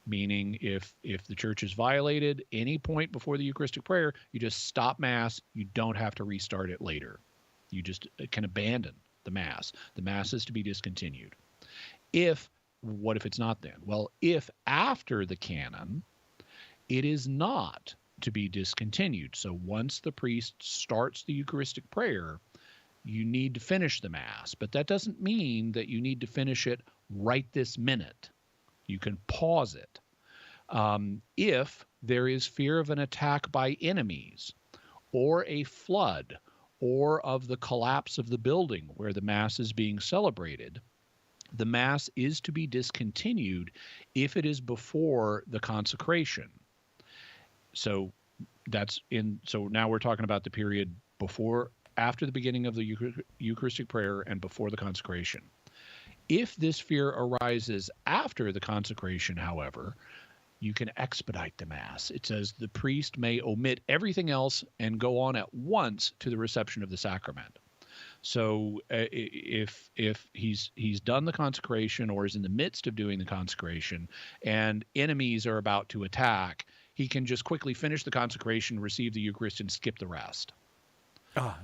Meaning if the church is violated any point before the Eucharistic prayer, you just stop Mass. You don't have to restart it later. You just can abandon the Mass. The Mass is to be discontinued. What if it's not then? Well, if after the canon, it is not to be discontinued. So once the priest starts the Eucharistic prayer, you need to finish the Mass. But that doesn't mean that you need to finish it right this minute. You can pause it. If there is fear of an attack by enemies or a flood or of the collapse of the building where the Mass is being celebrated, the Mass is to be discontinued if it is before the consecration. So so now we're talking about the period after the beginning of the Eucharistic prayer and before the consecration. If this fear arises after the consecration, however, you can expedite the Mass. It says the priest may omit everything else and go on at once to the reception of the sacrament. So if he's done the consecration or is in the midst of doing the consecration and enemies are about to attack, he can just quickly finish the consecration, receive the Eucharist, and skip the rest.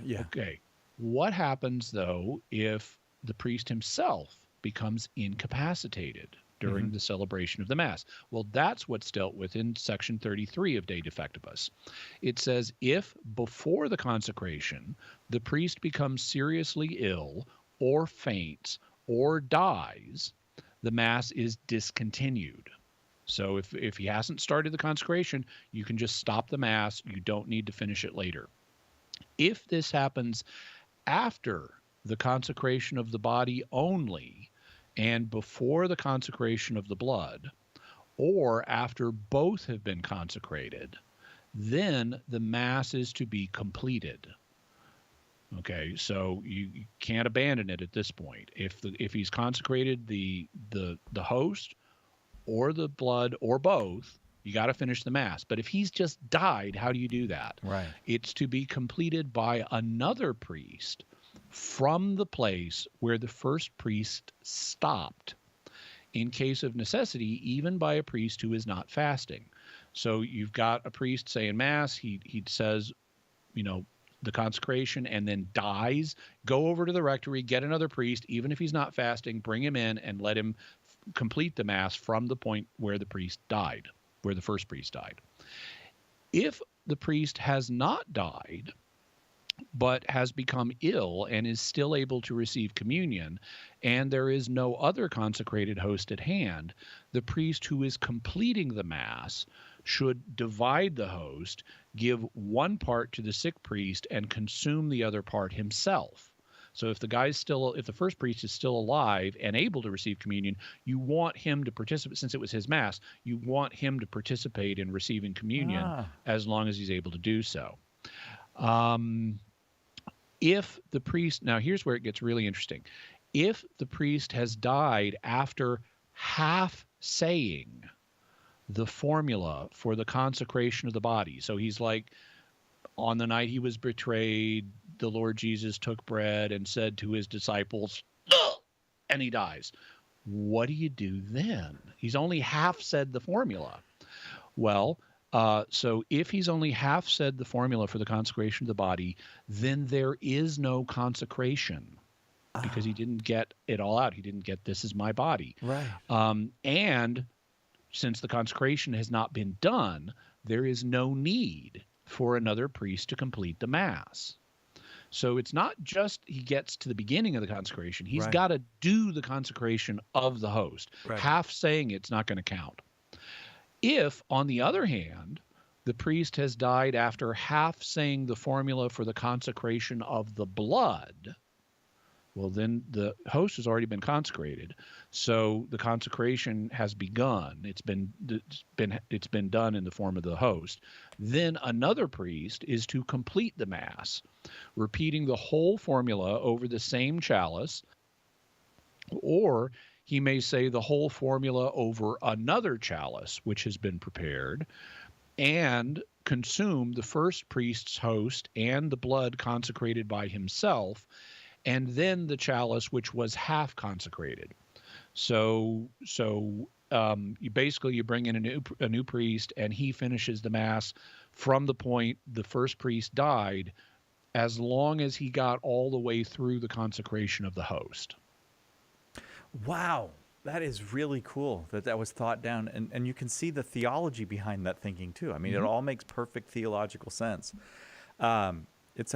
Yeah. Okay. What happens, though, if the priest himself becomes incapacitated during the celebration of the Mass? Well, that's what's dealt with in section 33 of De Defectibus. It says, if before the consecration the priest becomes seriously ill or faints or dies, the Mass is discontinued. So if he hasn't started the consecration, you can just stop the Mass. You don't need to finish it later. If this happens after the consecration of the body only and before the consecration of the blood, or after both have been consecrated, then the Mass is to be completed. Okay, so you can't abandon it at this point. If he's consecrated the host or the blood or both, you got to finish the Mass. But if he's just died, how do you do that? Right. It's to be completed by another priest from the place where the first priest stopped. In case of necessity, even by a priest who is not fasting. So you've got a priest saying Mass, he says, the consecration, and then dies. Go over to the rectory, get another priest, even if he's not fasting, bring him in and let him complete the Mass from the point where the priest died, where the first priest died. If the priest has not died, but has become ill and is still able to receive communion, and there is no other consecrated host at hand, the priest who is completing the Mass should divide the host, give one part to the sick priest, and consume the other part himself. So if the first priest is still alive and able to receive communion, you want him to participate, since it was his Mass, you want him to participate in receiving communion as long as he's able to do so. If the priest, now here's where it gets really interesting. If the priest has died after half saying the formula for the consecration of the body, so he's like, on the night he was betrayed, the Lord Jesus took bread and said to his disciples, "Ugh!" and he dies. What do you do then? He's only half said the formula. Well, so if he's only half said the formula for the consecration of the body, then there is no consecration because he didn't get it all out. He didn't get, this is my body. Right. And since the consecration has not been done, there is no need for another priest to complete the Mass. So it's not just he gets to the beginning of the consecration. He's got to do the consecration of the host. Right. Half saying it's not going to count. If, on the other hand, the priest has died after half saying the formula for the consecration of the blood, well, then the host has already been consecrated. So the consecration has begun. It's been done in the form of the host. Then another priest is to complete the Mass, repeating the whole formula over the same chalice, or he may say the whole formula over another chalice which has been prepared, and consume the first priest's host and the blood consecrated by himself, and then the chalice which was half consecrated. So you bring in a new priest, and he finishes the Mass from the point the first priest died, as long as he got all the way through the consecration of the host. Wow, that is really cool that was thought down, and you can see the theology behind that thinking too. I mean, it all makes perfect theological sense. It's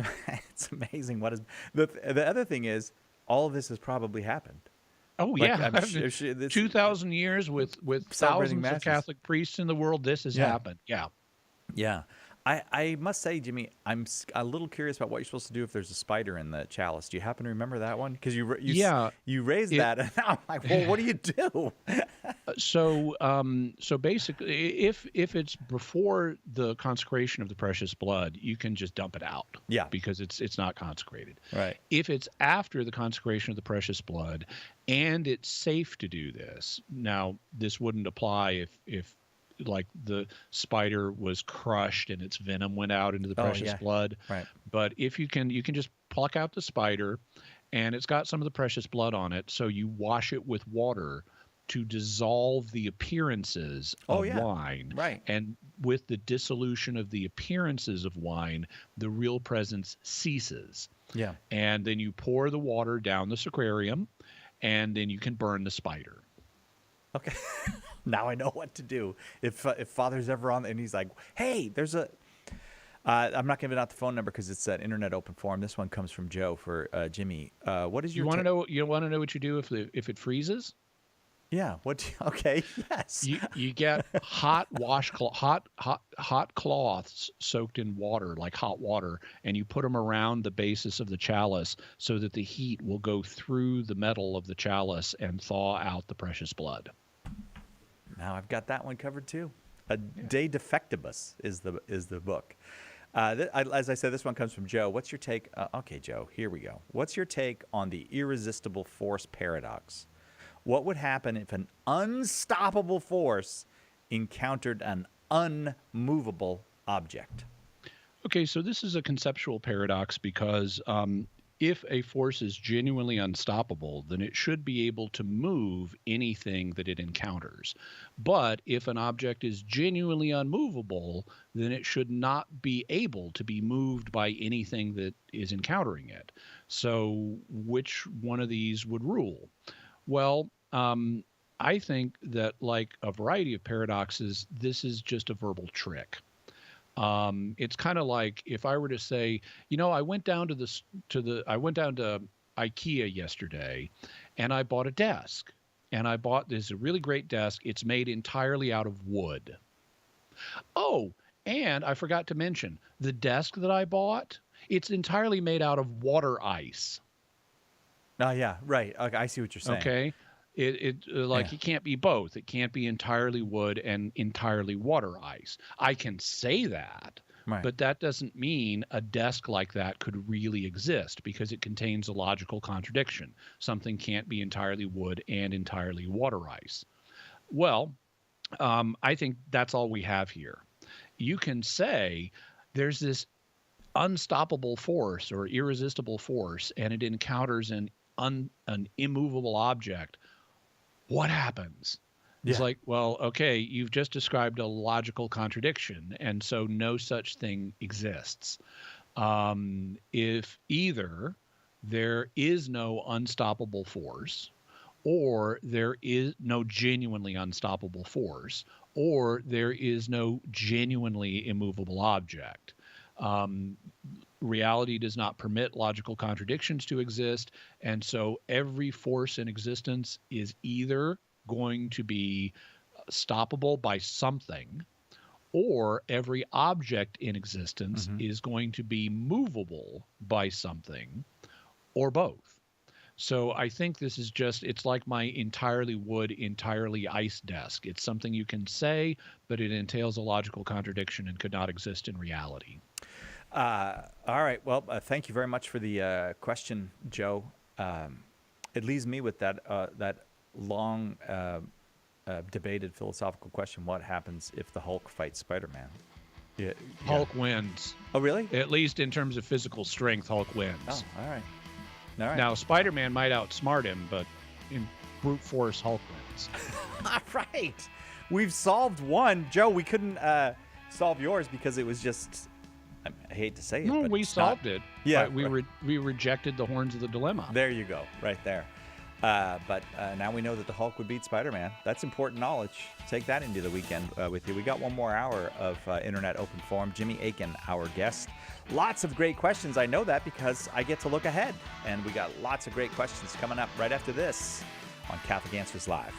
amazing what is the other thing is all of this has probably happened. Oh yeah, 2,000 years with thousands of Catholic priests in the world. This has happened. Yeah. I must say, Jimmy, I'm a little curious about what you're supposed to do if there's a spider in the chalice. Do you happen to remember that one? Because you raised that, and I'm like, well, what do you do? So basically, if it's before the consecration of the precious blood, you can just dump it out. Yeah. Because it's not consecrated. Right. If it's after the consecration of the precious blood, and it's safe to do this, now this wouldn't apply if like the spider was crushed and its venom went out into the precious blood. Right. But if you can just pluck out the spider, and it's got some of the precious blood on it, so you wash it with water to dissolve the appearances of wine. Right. And with the dissolution of the appearances of wine, the real presence ceases. Yeah. And then you pour the water down the sacrarium, and then you can burn the spider. Okay. Now I know what to do. If Father's ever on and he's like, hey, there's a I'm not giving out the phone number because it's an internet open forum. This one comes from Joe for Jimmy. What is your You want to know what you do if it freezes? Yeah. Okay. Yes. You get hot cloths soaked in water, like hot water, and you put them around the basis of the chalice so that the heat will go through the metal of the chalice and thaw out the precious blood. Now I've got that one covered too. De Defectibus is the book. As I said, this one comes from Joe. What's your take? Okay, Joe, here we go. What's your take on the irresistible force paradox? What would happen if an unstoppable force encountered an unmovable object? Okay, so this is a conceptual paradox because if a force is genuinely unstoppable, then it should be able to move anything that it encounters. But if an object is genuinely unmovable, then it should not be able to be moved by anything that is encountering it. So which one of these would rule? Well, I think that, like a variety of paradoxes, this is just a verbal trick. It's kind of like if I were to say, I went down to IKEA yesterday, and I bought a desk, and I bought this really great desk. It's made entirely out of wood. Oh, and I forgot to mention the desk that I bought. It's entirely made out of water ice. Oh yeah, right. Okay, I see what you're saying. Okay. It can't be both. It can't be entirely wood and entirely water ice. I can say that, right, but that doesn't mean a desk like that could really exist because it contains a logical contradiction. Something can't be entirely wood and entirely water ice. Well, I think that's all we have here. You can say there's this unstoppable force or irresistible force, and it encounters an immovable object. What happens? It's like, well, okay, you've just described a logical contradiction, and so no such thing exists. If either there is no unstoppable force, or there is no genuinely unstoppable force, or there is no genuinely immovable object. Reality does not permit logical contradictions to exist, and so every force in existence is either going to be stoppable by something, or every object in existence is going to be movable by something, or both. So I think this is it's like my entirely wood, entirely ice desk. It's something you can say, but it entails a logical contradiction and could not exist in reality. All right. Well, thank you very much for the question, Joe. It leaves me with that long debated philosophical question: what happens if the Hulk fights Spider-Man? Yeah. Hulk wins. Oh, really? At least in terms of physical strength, Hulk wins. Oh, all right. All right. Now, Spider-Man might outsmart him, but in brute force, Hulk wins. All right. We've solved one. Joe, we couldn't solve yours because it was just... I hate to say it, no, but we solved it. Yeah, we rejected the horns of the dilemma. There you go, right there. But now we know that the Hulk would beat Spider-Man. That's important knowledge. Take that into the weekend with you. We got one more hour of Internet Open Forum. Jimmy Akin, our guest. Lots of great questions. I know that because I get to look ahead, and we got lots of great questions coming up right after this on Catholic Answers Live.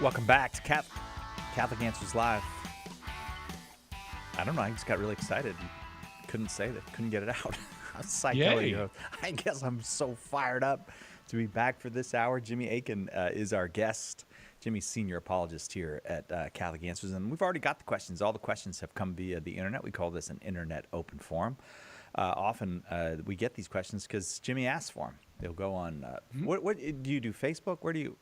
Welcome back to Catholic Answers Live. I don't know. I just got really excited. Couldn't say that. Couldn't get it out. Yay. I guess I'm so fired up to be back for this hour. Jimmy Akin is our guest. Jimmy's senior apologist here at Catholic Answers. And we've already got the questions. All the questions have come via the internet. We call this an internet open forum. Often we get these questions because Jimmy asks for them. They'll go on. What do you do? Facebook? Where do you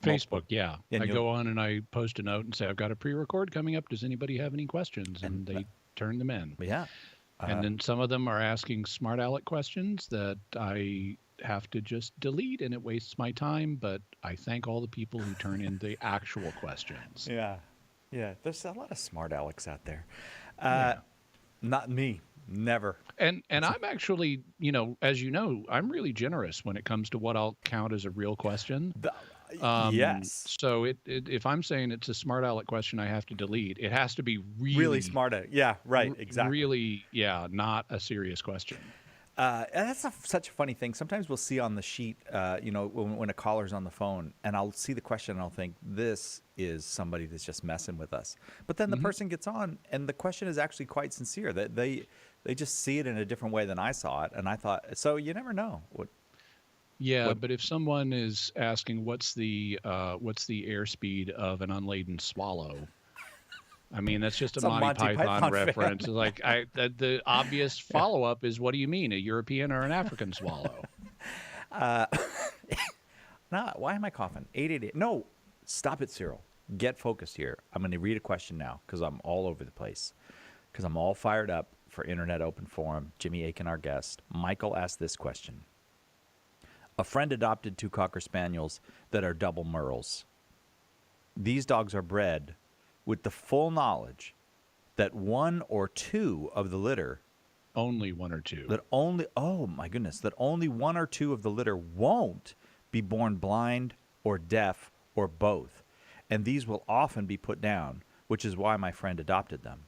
Facebook? Yeah, and I go on and I post a note and say I've got a pre-record coming up. Does anybody have any questions? And they turn them in. Yeah, and then some of them are asking smart aleck questions that I have to just delete, and it wastes my time. But I thank all the people who turn in the actual questions. Yeah. There's a lot of smart alecks out there. Yeah. Not me. Never. And I'm actually, as you know, I'm really generous when it comes to what I'll count as a real question. Yes. So if I'm saying it's a smart aleck question, I have to delete. It has to be really smart. Yeah. Right. Exactly. Really. Yeah. Not a serious question. And that's such a funny thing. Sometimes we'll see on the sheet, when a caller's on the phone, and I'll see the question and I'll think, this is somebody that's just messing with us. But then the person gets on, and the question is actually quite sincere. That they just see it in a different way than I saw it, and I thought, so you never know. But if someone is asking what's the airspeed of an unladen swallow, I mean, that's just a Monty Python reference. Like the obvious follow-up is, what do you mean, a European or an African swallow? Why am I coughing? 888. No, stop it, Cyril. Get focused here. I'm going to read a question now because I'm all over the place. Because I'm all fired up for Internet Open Forum. Jimmy Akin, our guest. Michael asked this question. A friend adopted 2 Cocker Spaniels that are double Merles. These dogs are bred with the full knowledge that 1 or 2 of the litter, only 1 or 2, that only 1 or 2 of the litter won't be born blind or deaf or both, and these will often be put down, which is why my friend adopted them.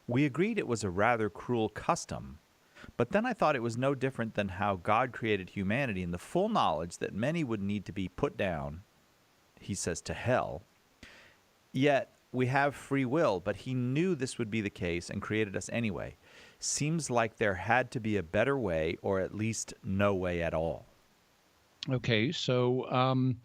We agreed it was a rather cruel custom, but then I thought it was no different than how God created humanity in the full knowledge that many would need to be put down, he says, to hell. Yet we have free will, but he knew this would be the case and created us anyway. Seems like there had to be a better way, or at least no way at all. Okay, so I'm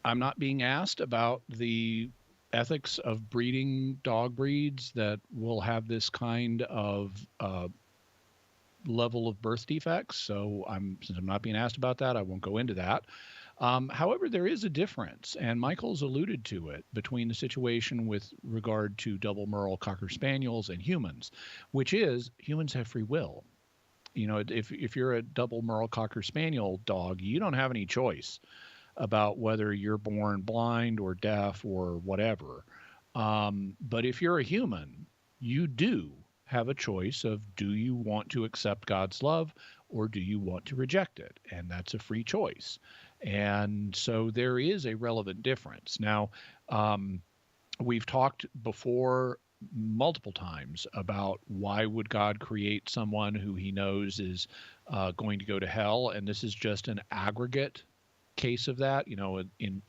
not being asked about the ethics of breeding dog breeds that will have this kind of level of birth defects. So since I'm not being asked about that, I won't go into that. However, there is a difference, and Michael's alluded to it, between the situation with regard to double Merle Cocker Spaniels and humans, which is humans have free will. If you're a double Merle Cocker Spaniel dog, you don't have any choice about whether you're born blind or deaf or whatever. But if you're a human, you do have a choice of, do you want to accept God's love or do you want to reject it? And that's a free choice. And so there is a relevant difference. Now, we've talked before multiple times about why would God create someone who he knows is going to go to hell, and this is just an aggregate case of that, in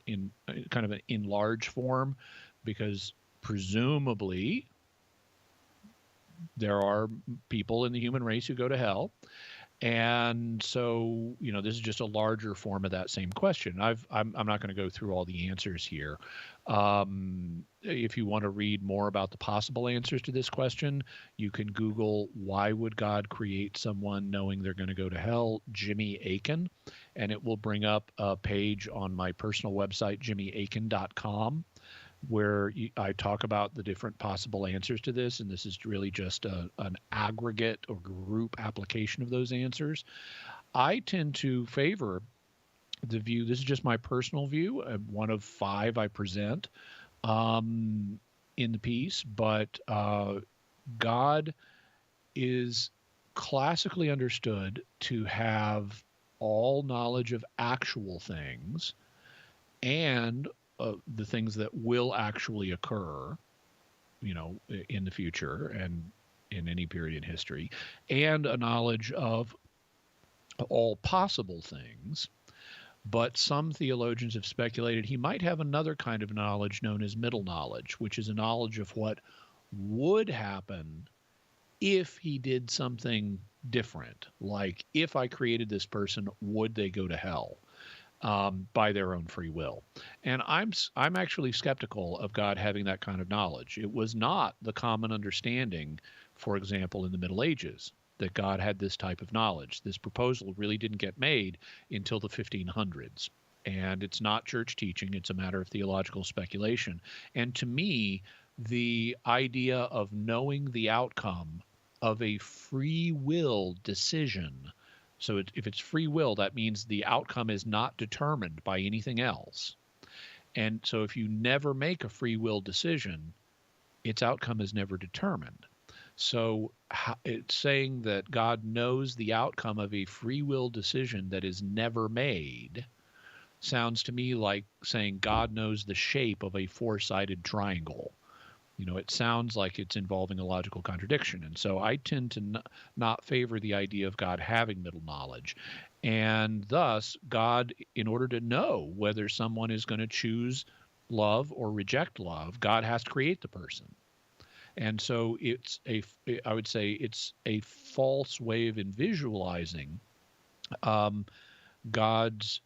kind of an enlarged form, because presumably there are people in the human race who go to hell. And so, this is just a larger form of that same question. I'm not going to go through all the answers here. If you want to read more about the possible answers to this question, you can Google, why would God create someone knowing they're going to go to hell, Jimmy Akin, and it will bring up a page on my personal website, jimmyakin.com, where I talk about the different possible answers to this, and this is really just an aggregate or group application of those answers. I tend to favor the view, this is just my personal view, one of 5 I present in the piece, but God is classically understood to have all knowledge of actual things and the things that will actually occur, in the future and in any period in history, and a knowledge of all possible things. But some theologians have speculated he might have another kind of knowledge known as middle knowledge, which is a knowledge of what would happen if he did something different. Like, if I created this person, would they go to hell by their own free will? And I'm actually skeptical of God having that kind of knowledge. It was not the common understanding, for example, in the Middle Ages, that God had this type of knowledge. This proposal really didn't get made until the 1500s. And it's not church teaching. It's a matter of theological speculation. And to me, the idea of knowing the outcome of a free will decision, so if it's free will, that means the outcome is not determined by anything else. And so if you never make a free will decision, its outcome is never determined. So it's saying that God knows the outcome of a free will decision that is never made sounds to me like saying God knows the shape of a four-sided triangle. It sounds like it's involving a logical contradiction. And so I tend to not favor the idea of God having middle knowledge. And thus, God, in order to know whether someone is going to choose love or reject love, God has to create the person. And so I would say it's a false way of visualizing God's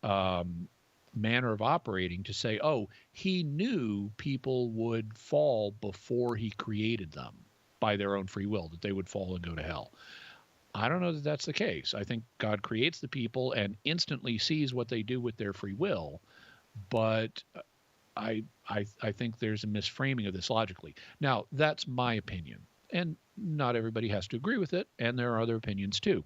manner of operating to say, oh, he knew people would fall before he created them by their own free will, that they would fall and go to hell. I don't know that that's the case. I think God creates the people and instantly sees what they do with their free will, but I think there's a misframing of this logically. Now, that's my opinion, and not everybody has to agree with it, and there are other opinions too.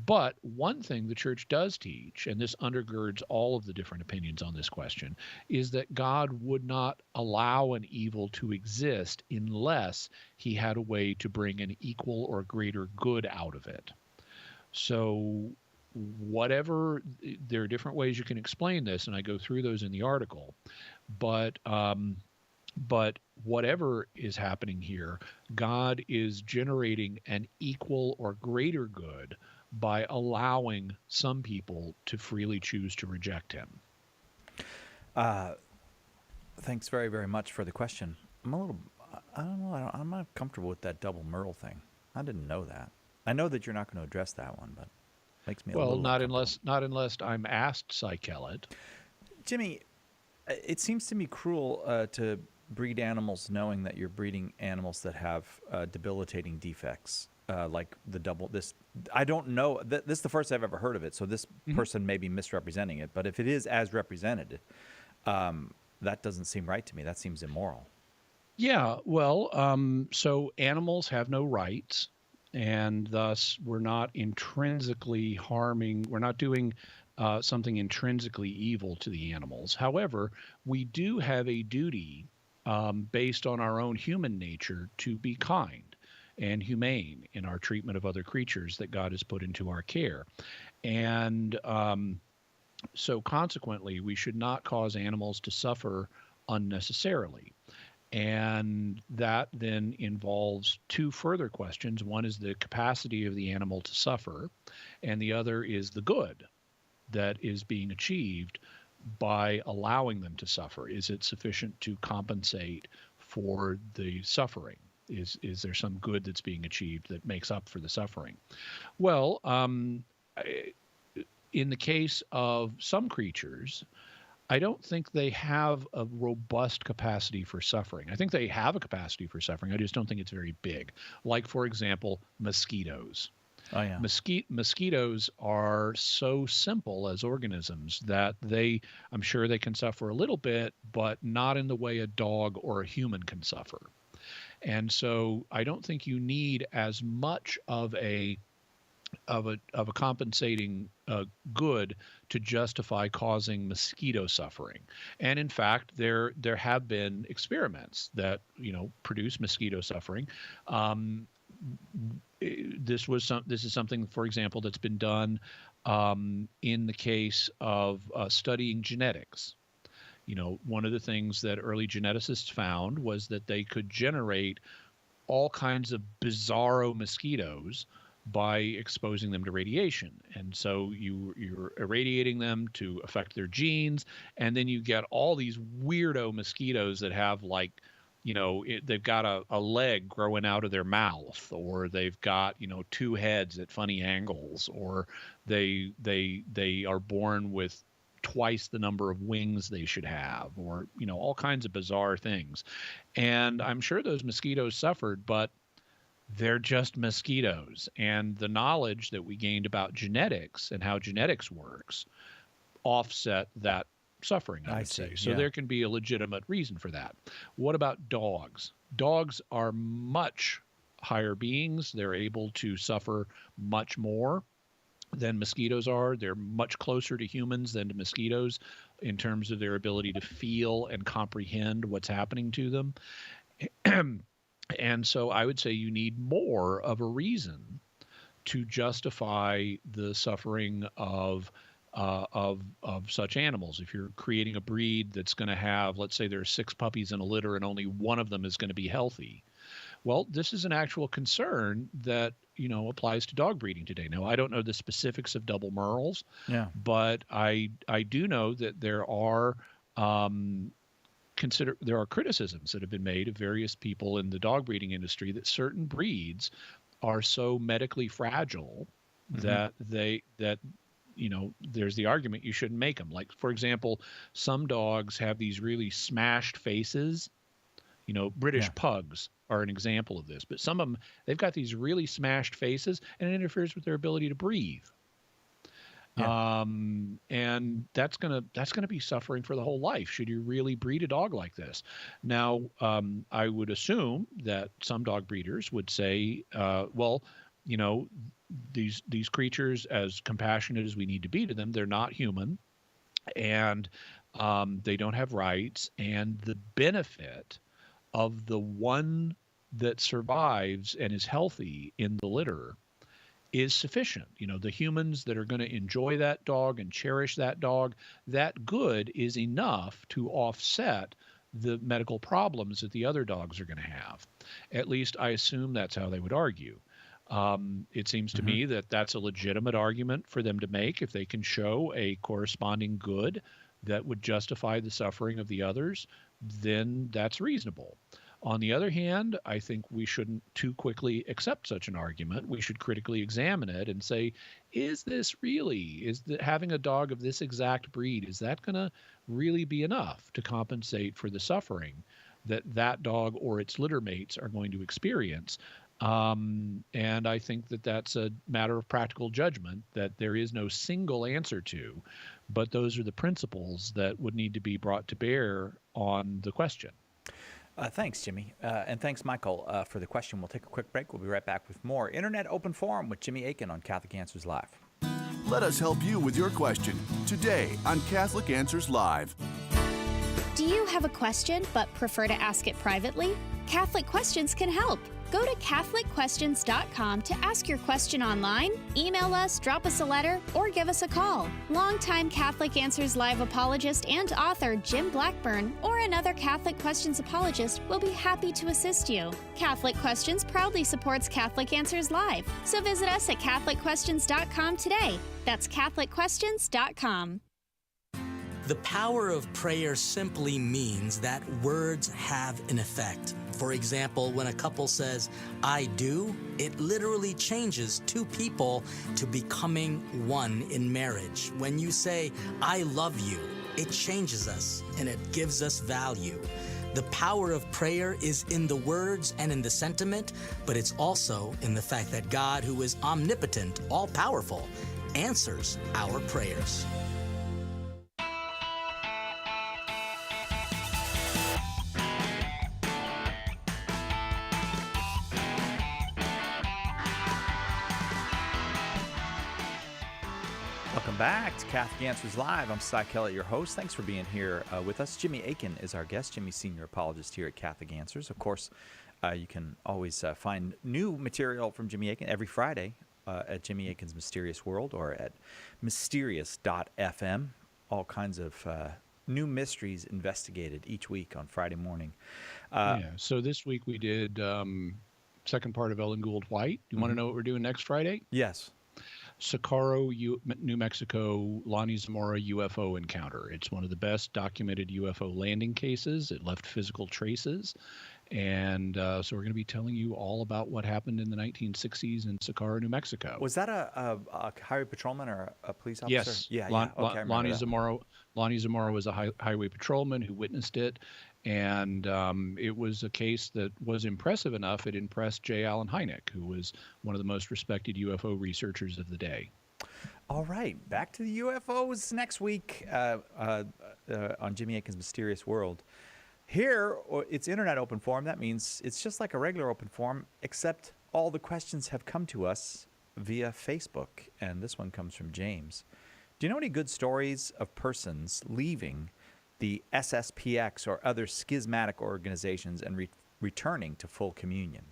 But one thing the church does teach, and this undergirds all of the different opinions on this question, is that God would not allow an evil to exist unless he had a way to bring an equal or greater good out of it. So whatever, there are different ways you can explain this, and I go through those in the article. But whatever is happening here, God is generating an equal or greater good by allowing some people to freely choose to reject him. Thanks very, very much for the question. I'm not comfortable with that double Merle thing. I didn't know that. I know that you're not going to address that one, but it makes me a little not unless I'm asked, Psychelet. Jimmy, it seems to me cruel to breed animals knowing that you're breeding animals that have debilitating defects, like the double. I don't know. This is the first I've ever heard of it, so this person may be misrepresenting it. But if it is as represented, that doesn't seem right to me. That seems immoral. Yeah, well, so animals have no rights, and thus we're not intrinsically harming. We're not doing something intrinsically evil to the animals. However, we do have a duty based on our own human nature to be kind and humane in our treatment of other creatures that God has put into our care. And so consequently, we should not cause animals to suffer unnecessarily. And that then involves two further questions. One is the capacity of the animal to suffer, and the other is the good that is being achieved by allowing them to suffer. Is it sufficient to compensate for the suffering? Is there some good that's being achieved that makes up for the suffering? Well, in the case of some creatures, I don't think they have a robust capacity for suffering. I think they have a capacity for suffering. I just don't think it's very big. Like, for example, mosquitoes. Oh, yeah. Mosquitoes are so simple as organisms that I'm sure they can suffer a little bit, but not in the way a dog or a human can suffer. And so I don't think you need as much of a compensating good to justify causing mosquito suffering. And in fact, there have been experiments that produce mosquito suffering. This is something, for example, that's been done in the case of studying genetics. One of the things that early geneticists found was that they could generate all kinds of bizarro mosquitoes by exposing them to radiation. And so you're irradiating them to affect their genes, and then you get all these weirdo mosquitoes that have like, they've got a leg growing out of their mouth, or they've got, two heads at funny angles, or they are born with twice the number of wings they should have, or, all kinds of bizarre things. And I'm sure those mosquitoes suffered, but they're just mosquitoes. And the knowledge that we gained about genetics and how genetics works offset that suffering, I would say. So there can be a legitimate reason for that. What about dogs? Dogs are much higher beings. They're able to suffer much more than mosquitoes are. They're much closer to humans than to mosquitoes in terms of their ability to feel and comprehend what's happening to them. And so I would say you need more of a reason to justify the suffering of such animals. If you're creating a breed that's going to have, let's say there's 6 puppies in a litter and only one of them is going to be healthy. Well, this is an actual concern that, applies to dog breeding today. Now, I don't know the specifics of double merles, but I do know that there are criticisms that have been made of various people in the dog breeding industry that certain breeds are so medically fragile that there's the argument you shouldn't make them. Like, for example, some dogs have these really smashed faces. British pugs are an example of this, but some of them, they've got these really smashed faces, and it interferes with their ability to breathe. And that's gonna be suffering for the whole life. Should you really breed a dog like this? Now, I would assume that some dog breeders would say, these creatures, as compassionate as we need to be to them, they're not human, and they don't have rights, and the benefit of the one that survives and is healthy in the litter is sufficient. The humans that are going to enjoy that dog and cherish that dog, that good is enough to offset the medical problems that the other dogs are going to have. At least I assume that's how they would argue. It seems to me that that's a legitimate argument for them to make. If they can show a corresponding good that would justify the suffering of the others, then that's reasonable. On the other hand, I think we shouldn't too quickly accept such an argument. We should critically examine it and say, is having a dog of this exact breed, is that going to really be enough to compensate for the suffering that dog or its litter mates are going to experience? And I think that that's a matter of practical judgment that there is no single answer to, but those are the principles that would need to be brought to bear on the question. Thanks, Jimmy. And thanks, Michael, for the question. We'll take a quick break. We'll be right back with more Internet Open Forum with Jimmy Akin on Catholic Answers Live. Let us help you with your question today on Catholic Answers Live. Do you have a question but prefer to ask it privately? Catholic Questions can help. Go to CatholicQuestions.com to ask your question online, email us, drop us a letter, or give us a call. Longtime Catholic Answers Live apologist and author Jim Blackburn or another Catholic Questions apologist will be happy to assist you. Catholic Questions proudly supports Catholic Answers Live, so visit us at CatholicQuestions.com today. That's CatholicQuestions.com. The power of prayer simply means that words have an effect. For example, when a couple says, "I do," it literally changes two people to becoming one in marriage. When you say, "I love you," it changes us and it gives us value. The power of prayer is in the words and in the sentiment, but it's also in the fact that God, who is omnipotent, all-powerful, answers our prayers. Welcome back to Catholic Answers Live. I'm Cy Kellett, your host. Thanks for being here with us. Jimmy Akin is our guest. Jimmy's senior apologist here at Catholic Answers. Of course, you can always find new material from Jimmy Akin every Friday at Jimmy Akin's Mysterious World or at mysterious.fm. All kinds of new mysteries investigated each week on Friday morning. So this week we did second part of Ellen Gould White. You want to know what we're doing next Friday? Yes. Socorro, New Mexico, Lonnie Zamora UFO encounter. It's one of the best documented UFO landing cases. It left physical traces. And so we're going to be telling you all about what happened in the 1960s in Socorro, New Mexico. Was that a highway patrolman or a police officer? Yes. Yeah. Okay, Lonnie Zamora was a highway patrolman who witnessed it. And it was a case that was impressive enough. It impressed J. Allen Hynek, who was one of the most respected UFO researchers of the day. All right, back to the UFOs next week on Jimmy Akin's Mysterious World. Here, it's Internet Open Forum. That means it's just like a regular open forum, except all the questions have come to us via Facebook. And this one comes from James. Do you know any good stories of persons leaving the SSPX or other schismatic organizations and returning to full communion?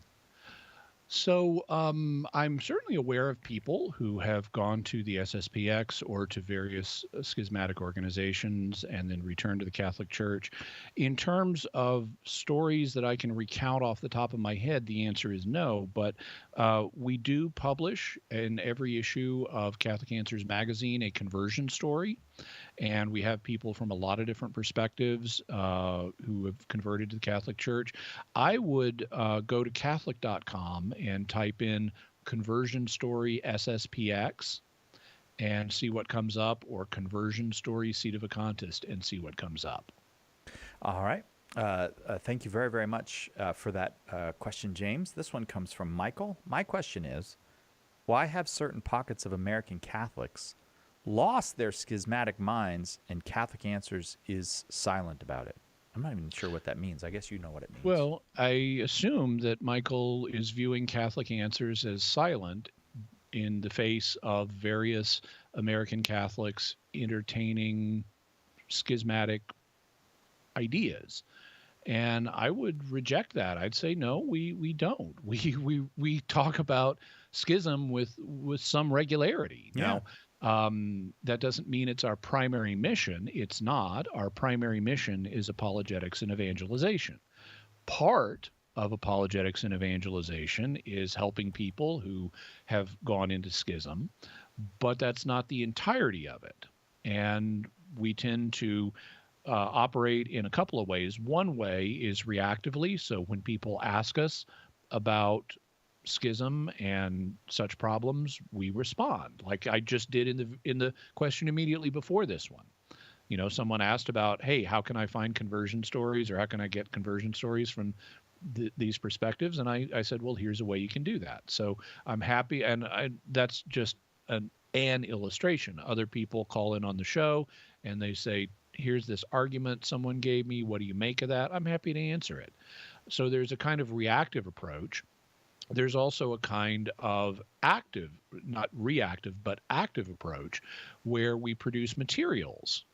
So I'm certainly aware of people who have gone to the SSPX or to various schismatic organizations and then returned to the Catholic Church. In terms of stories that I can recount off the top of my head, the answer is no. But we do publish in every issue of Catholic Answers magazine a conversion story. And we have people from a lot of different perspectives who have converted to the Catholic Church. I would go to Catholic.com and type in conversion story SSPX and see what comes up, or conversion story Seat of Acontis and see what comes up. All right. Thank you very, very much for that question, James. This one comes from Michael. My question is, why have certain pockets of American Catholics lost their schismatic minds and Catholic Answers is silent about it? I'm not even sure what that means. I guess you know what it means. Well, I assume that Michael is viewing Catholic Answers as silent in the face of various American Catholics entertaining schismatic ideas. And I would reject that. I'd say, no, we don't. We talk about schism with some regularity. Yeah. Now, that doesn't mean it's our primary mission. It's not. Our primary mission is apologetics and evangelization. Part of apologetics and evangelization is helping people who have gone into schism, but that's not the entirety of it. And we tend to operate in a couple of ways. One way is reactively. So when people ask us about schism and such problems, we respond, like I just did in the question immediately before this one. You know, someone asked about, hey, how can I find conversion stories, or how can I get conversion stories from these perspectives? And I said, well, here's a way you can do that. So I'm happy, and that's just an illustration. Other people call in on the show and they say, here's this argument someone gave me, what do you make of that? I'm happy to answer it. So there's a kind of reactive approach. There's also a kind of active, not reactive, but active approach where we produce materials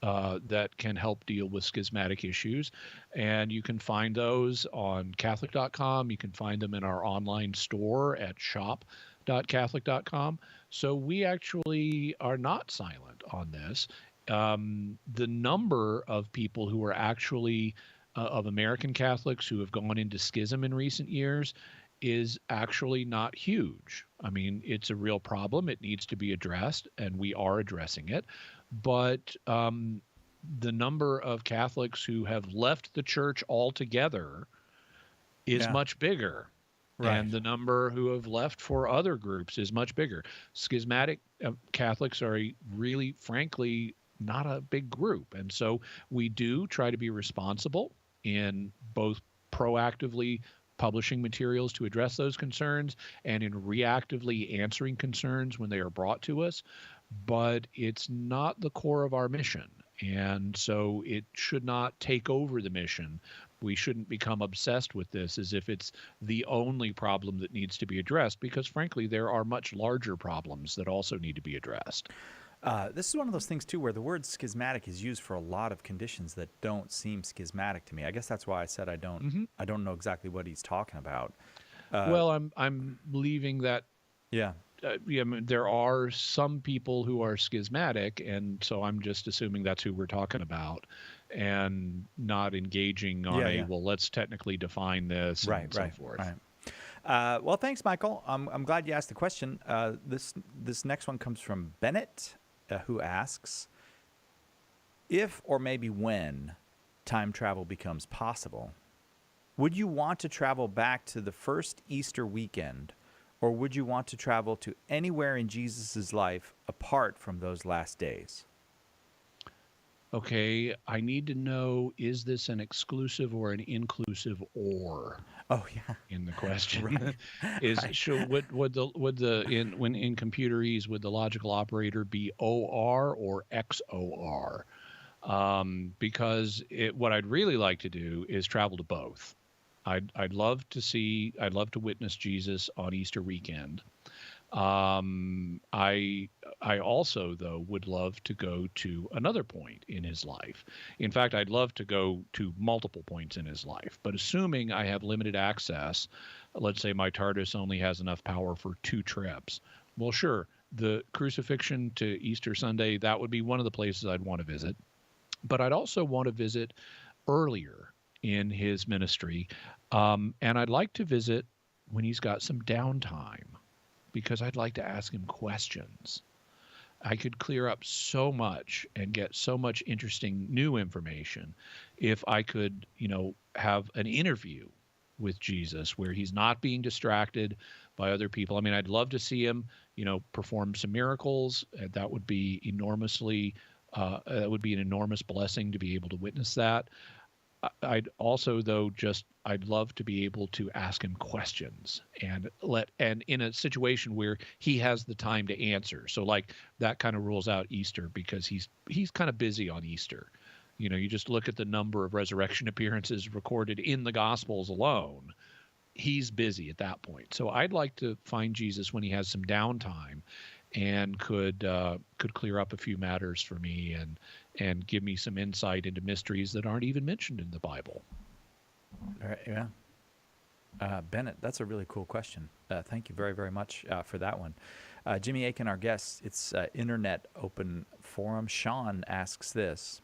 that can help deal with schismatic issues. And you can find those on Catholic.com. You can find them in our online store at shop.catholic.com. So we actually are not silent on this. The number of people who are actually of American Catholics who have gone into schism in recent years is actually not huge. I mean, it's a real problem. It needs to be addressed, and we are addressing it. But the number of Catholics who have left the church altogether is much bigger. Right. And the number who have left for other groups is much bigger. Schismatic Catholics are really, frankly, not a big group. And so we do try to be responsible in both proactively publishing materials to address those concerns and in reactively answering concerns when they are brought to us. But it's not the core of our mission. And so it should not take over the mission. We shouldn't become obsessed with this as if it's the only problem that needs to be addressed, because frankly, there are much larger problems that also need to be addressed. This is one of those things, too, where the word schismatic is used for a lot of conditions that don't seem schismatic to me. I guess that's why I said I don't know exactly what he's talking about. Well, I'm leaving that. Yeah. I mean, there are some people who are schismatic, and so I'm just assuming that's who we're talking about, and not engaging on well, let's technically define this and so forth. Right. Well, thanks, Michael. I'm glad you asked the question. This next one comes from Bennett, who asks, if or maybe when time travel becomes possible, would you want to travel back to the first Easter weekend, or would you want to travel to anywhere in Jesus' life apart from those last days? Okay, I need to know, is this an exclusive or an inclusive or? Oh yeah. In the question. Right. When in computerese, would the logical operator be OR or XOR? Because what I'd really like to do is travel to both. I'd love to witness Jesus on Easter weekend. I also, though, would love to go to another point in his life. In fact, I'd love to go to multiple points in his life. But assuming I have limited access, let's say my TARDIS only has enough power for 2 trips. Well, sure, the crucifixion to Easter Sunday, that would be one of the places I'd want to visit. But I'd also want to visit earlier in his ministry. And I'd like to visit when he's got some downtime, because I'd like to ask him questions. I could clear up so much and get so much interesting new information if I could, have an interview with Jesus where he's not being distracted by other people. I mean, I'd love to see him, perform some miracles. That would be that would be an enormous blessing to be able to witness that. I'd also, though, I'd love to be able to ask him questions and in a situation where he has the time to answer. So like that kind of rules out Easter, because he's kind of busy on Easter. You just look at the number of resurrection appearances recorded in the Gospels alone. He's busy at that point. So I'd like to find Jesus when he has some downtime and could clear up a few matters for me and give me some insight into mysteries that aren't even mentioned in the Bible. All right, yeah. Bennett, that's a really cool question. Thank you very, very much for that one. Jimmy Akin, our guest, it's Internet Open Forum. Sean asks this.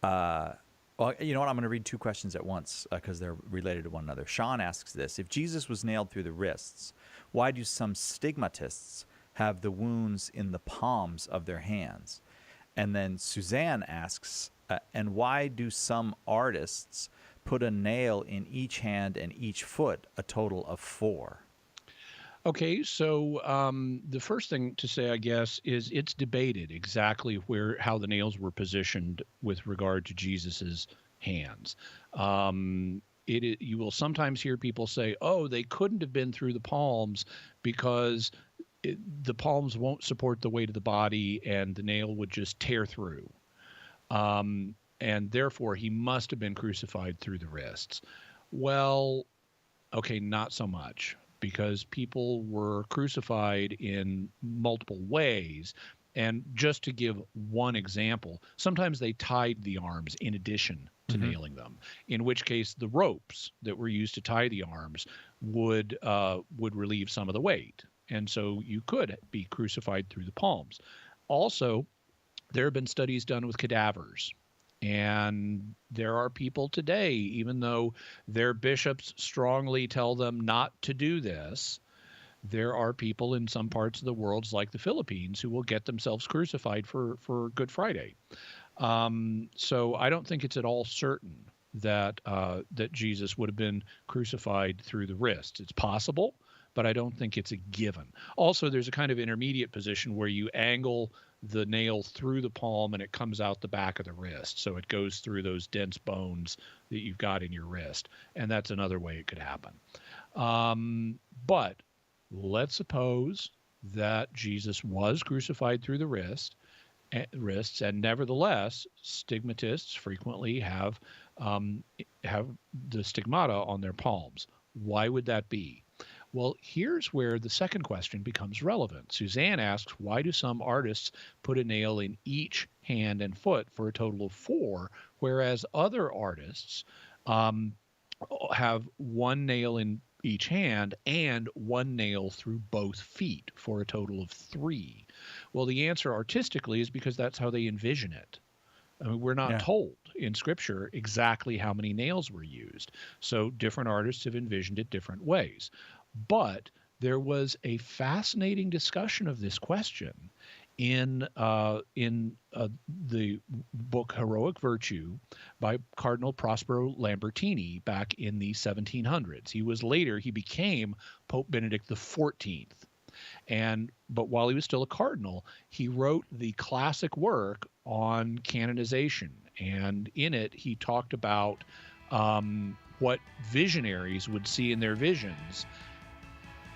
Well, you know what? I'm going to read 2 questions at once because they're related to one another. Sean asks this. If Jesus was nailed through the wrists, why do some stigmatists have the wounds in the palms of their hands? And then Suzanne asks, and why do some artists put a nail in each hand and each foot, a total of 4? Okay, so the first thing to say, I guess, is it's debated exactly how the nails were positioned with regard to Jesus's hands. You will sometimes hear people say, "Oh, they couldn't have been through the palms because the palms won't support the weight of the body, and the nail would just tear through, and therefore he must have been crucified through the wrists." Well, okay, not so much. Because people were crucified in multiple ways. And just to give one example, sometimes they tied the arms in addition to nailing them, in which case the ropes that were used to tie the arms would relieve some of the weight. And so you could be crucified through the palms. Also, there have been studies done with cadavers. And there are people today, even though their bishops strongly tell them not to do this, there are people in some parts of the world, like the Philippines, who will get themselves crucified for Good Friday. So I don't think it's at all certain that Jesus would have been crucified through the wrists. It's possible, but I don't think it's a given. Also, there's a kind of intermediate position where you angle the nail through the palm and it comes out the back of the wrist. So it goes through those dense bones that you've got in your wrist. And that's another way it could happen. But let's suppose that Jesus was crucified through the wrists, and nevertheless, stigmatists frequently have the stigmata on their palms. Why would that be? Well, here's where the second question becomes relevant. Suzanne asks, why do some artists put a nail in each hand and foot for a total of 4, whereas other artists have 1 nail in each hand and 1 nail through both feet for a total of 3? Well, the answer artistically is because that's how they envision it. I mean, we're not told. in Scripture exactly how many nails were used. So different artists have envisioned it different ways. But there was a fascinating discussion of this question in the book Heroic Virtue by Cardinal Prospero Lambertini back in the 1700s. He became Pope Benedict XIV. But while he was still a cardinal, he wrote the classic work on canonization. And in it, he talked about what visionaries would see in their visions.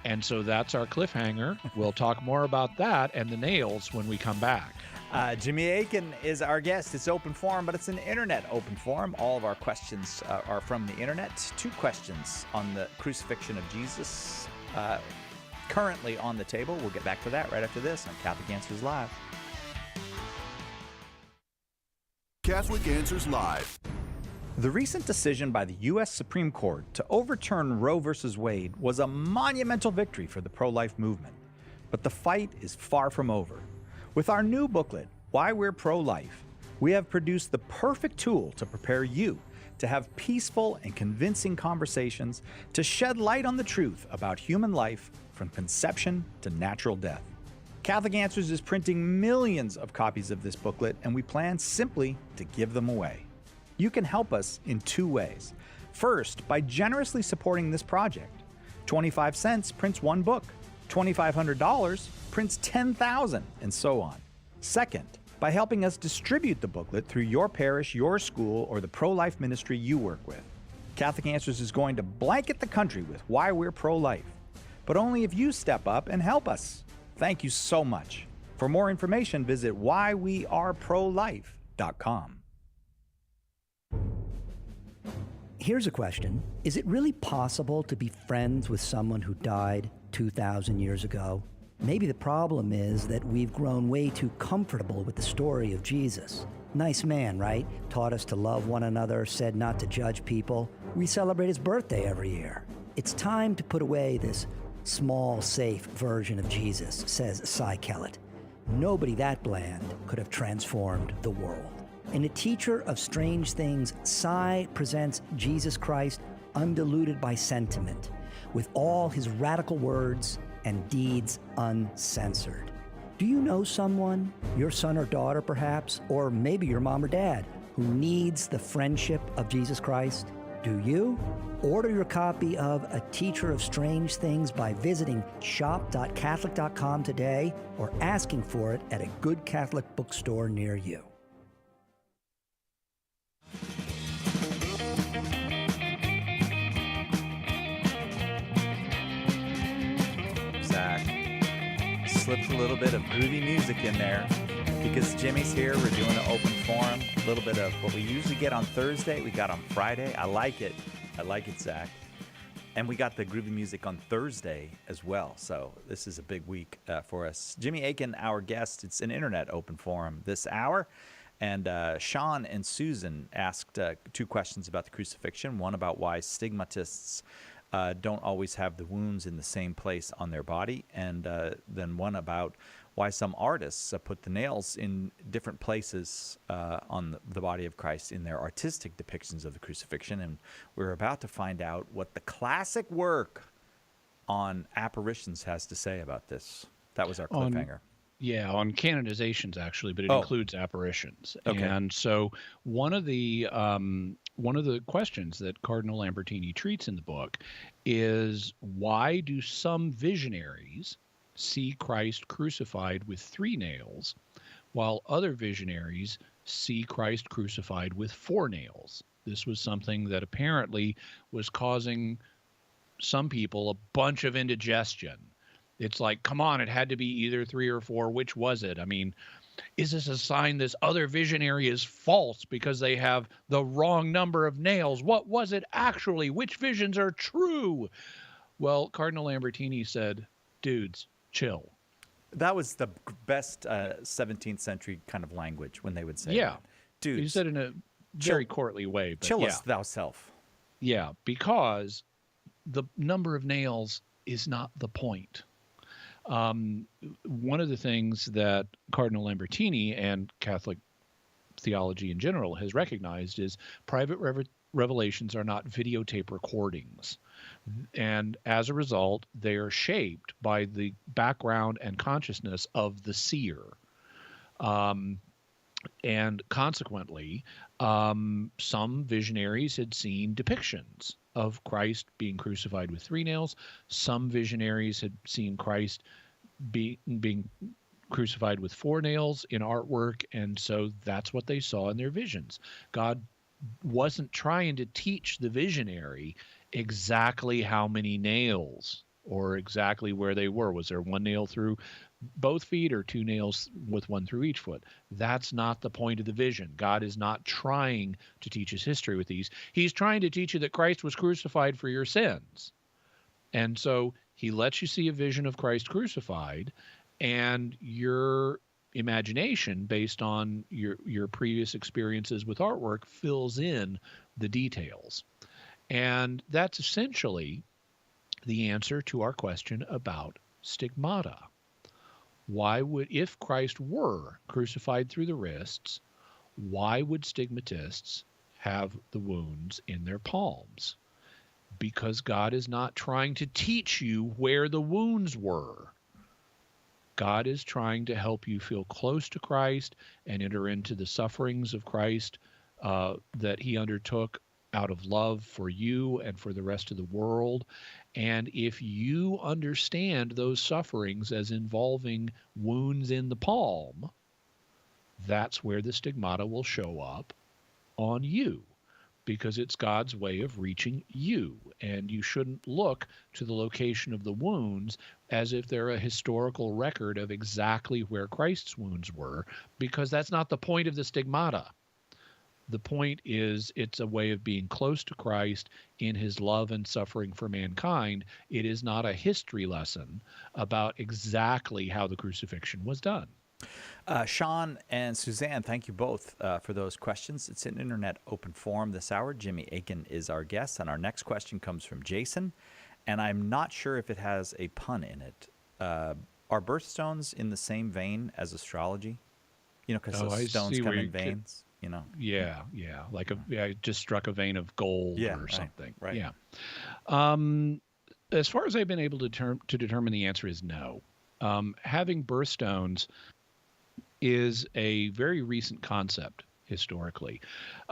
And so that's our cliffhanger. We'll talk more about that and the nails when we come back. Jimmy Akin is our guest. It's open forum, but it's an internet open forum. All of our questions are from the internet. 2 questions on the crucifixion of Jesus currently on the table. We'll get back to that right after this on Catholic Answers Live. Catholic Answers Live. The recent decision by the U.S. Supreme Court to overturn Roe v. Wade was a monumental victory for the pro-life movement. But the fight is far from over. With our new booklet, Why We're Pro-Life, we have produced the perfect tool to prepare you to have peaceful and convincing conversations to shed light on the truth about human life from conception to natural death. Catholic Answers is printing millions of copies of this booklet, and we plan simply to give them away. You can help us in 2 ways. First, by generously supporting this project. 25 cents prints 1 book. $2,500 prints 10,000, and so on. Second, by helping us distribute the booklet through your parish, your school, or the pro-life ministry you work with. Catholic Answers is going to blanket the country with Why We're Pro-Life, but only if you step up and help us. Thank you so much. For more information, visit whyweareprolife.com. Here's a question. Is it really possible to be friends with someone who died 2,000 years ago? Maybe the problem is that we've grown way too comfortable with the story of Jesus. Nice man, right? Taught us to love one another, said not to judge people. We celebrate his birthday every year. It's time to put away this small, safe version of Jesus, says Cy Kellett. Nobody that bland could have transformed the world. In A Teacher of Strange Things, Cy presents Jesus Christ undiluted by sentiment, with all his radical words and deeds uncensored. Do you know someone, your son or daughter perhaps, or maybe your mom or dad, who needs the friendship of Jesus Christ? Do you? Order your copy of A Teacher of Strange Things by visiting shop.catholic.com today or asking for it at a good Catholic bookstore near you. Zach, slipped a little bit of groovy music in there because Jimmy's here. We're doing an open forum. A little bit of what we usually get on Thursday, we got on Friday. I like it. I like it, Zach. And we got the groovy music on Thursday as well. So this is a big week for us. Jimmy Akin, our guest. It's an internet open forum this hour. And Sean and Susan asked 2 questions about the crucifixion. One about why stigmatists don't always have the wounds in the same place on their body. And then one about why some artists put the nails in different places on the body of Christ in their artistic depictions of the crucifixion. And we're about to find out what the classic work on apparitions has to say about this. That was our cliffhanger. On canonizations actually, but it includes apparitions. Okay. And so one of the questions that Cardinal Lambertini treats in the book is, why do some visionaries see Christ crucified with 3 nails, while other visionaries see Christ crucified with 4 nails? This was something that apparently was causing some people a bunch of indigestion. It's like, come on, it had to be either 3 or 4. Which was it? I mean, is this a sign this other visionary is false because they have the wrong number of nails? What was it actually? Which visions are true? Well, Cardinal Lambertini said, dudes, chill. That was the best 17th century kind of language when they would say that. Dudes, he said in a very courtly way. But chillest thou self. Yeah, because the number of nails is not the point. One of the things that Cardinal Lambertini and Catholic theology in general has recognized is private revelations are not videotape recordings. And as a result, they are shaped by the background and consciousness of the seer. And consequently, some visionaries had seen depictions of Christ being crucified with 3 nails. Some visionaries had seen Christ being crucified with 4 nails in artwork, and so that's what they saw in their visions. God wasn't trying to teach the visionary exactly how many nails or exactly where they were. Was there 1 nail through both feet or 2 nails with 1 through each foot? That's not the point of the vision. God is not trying to teach his history with these. He's trying to teach you that Christ was crucified for your sins. And so he lets you see a vision of Christ crucified, and your imagination, based on your previous experiences with artwork, fills in the details. And that's essentially the answer to our question about stigmata. Why would, if Christ were crucified through the wrists, why would stigmatists have the wounds in their palms? Because God is not trying to teach you where the wounds were. God is trying to help you feel close to Christ and enter into the sufferings of Christ that he undertook out of love for you and for the rest of the world. And if you understand those sufferings as involving wounds in the palm, that's where the stigmata will show up on you, because it's God's way of reaching you. And you shouldn't look to the location of the wounds as if they're a historical record of exactly where Christ's wounds were, because that's not the point of the stigmata. The point is it's a way of being close to Christ in his love and suffering for mankind. It is not a history lesson about exactly how the crucifixion was done. Sean and Suzanne, thank you both for those questions. It's an internet open forum this hour. Jimmy Akin is our guest, and our next question comes from Jason, and I'm not sure if it has a pun in it. Are birthstones in the same vein as astrology? You know, because those stones come in veins. You know. Yeah. Like I just struck a vein of gold or something. Right. Yeah. As far as I've been able to determine, the answer is no. Having birthstones is a very recent concept historically.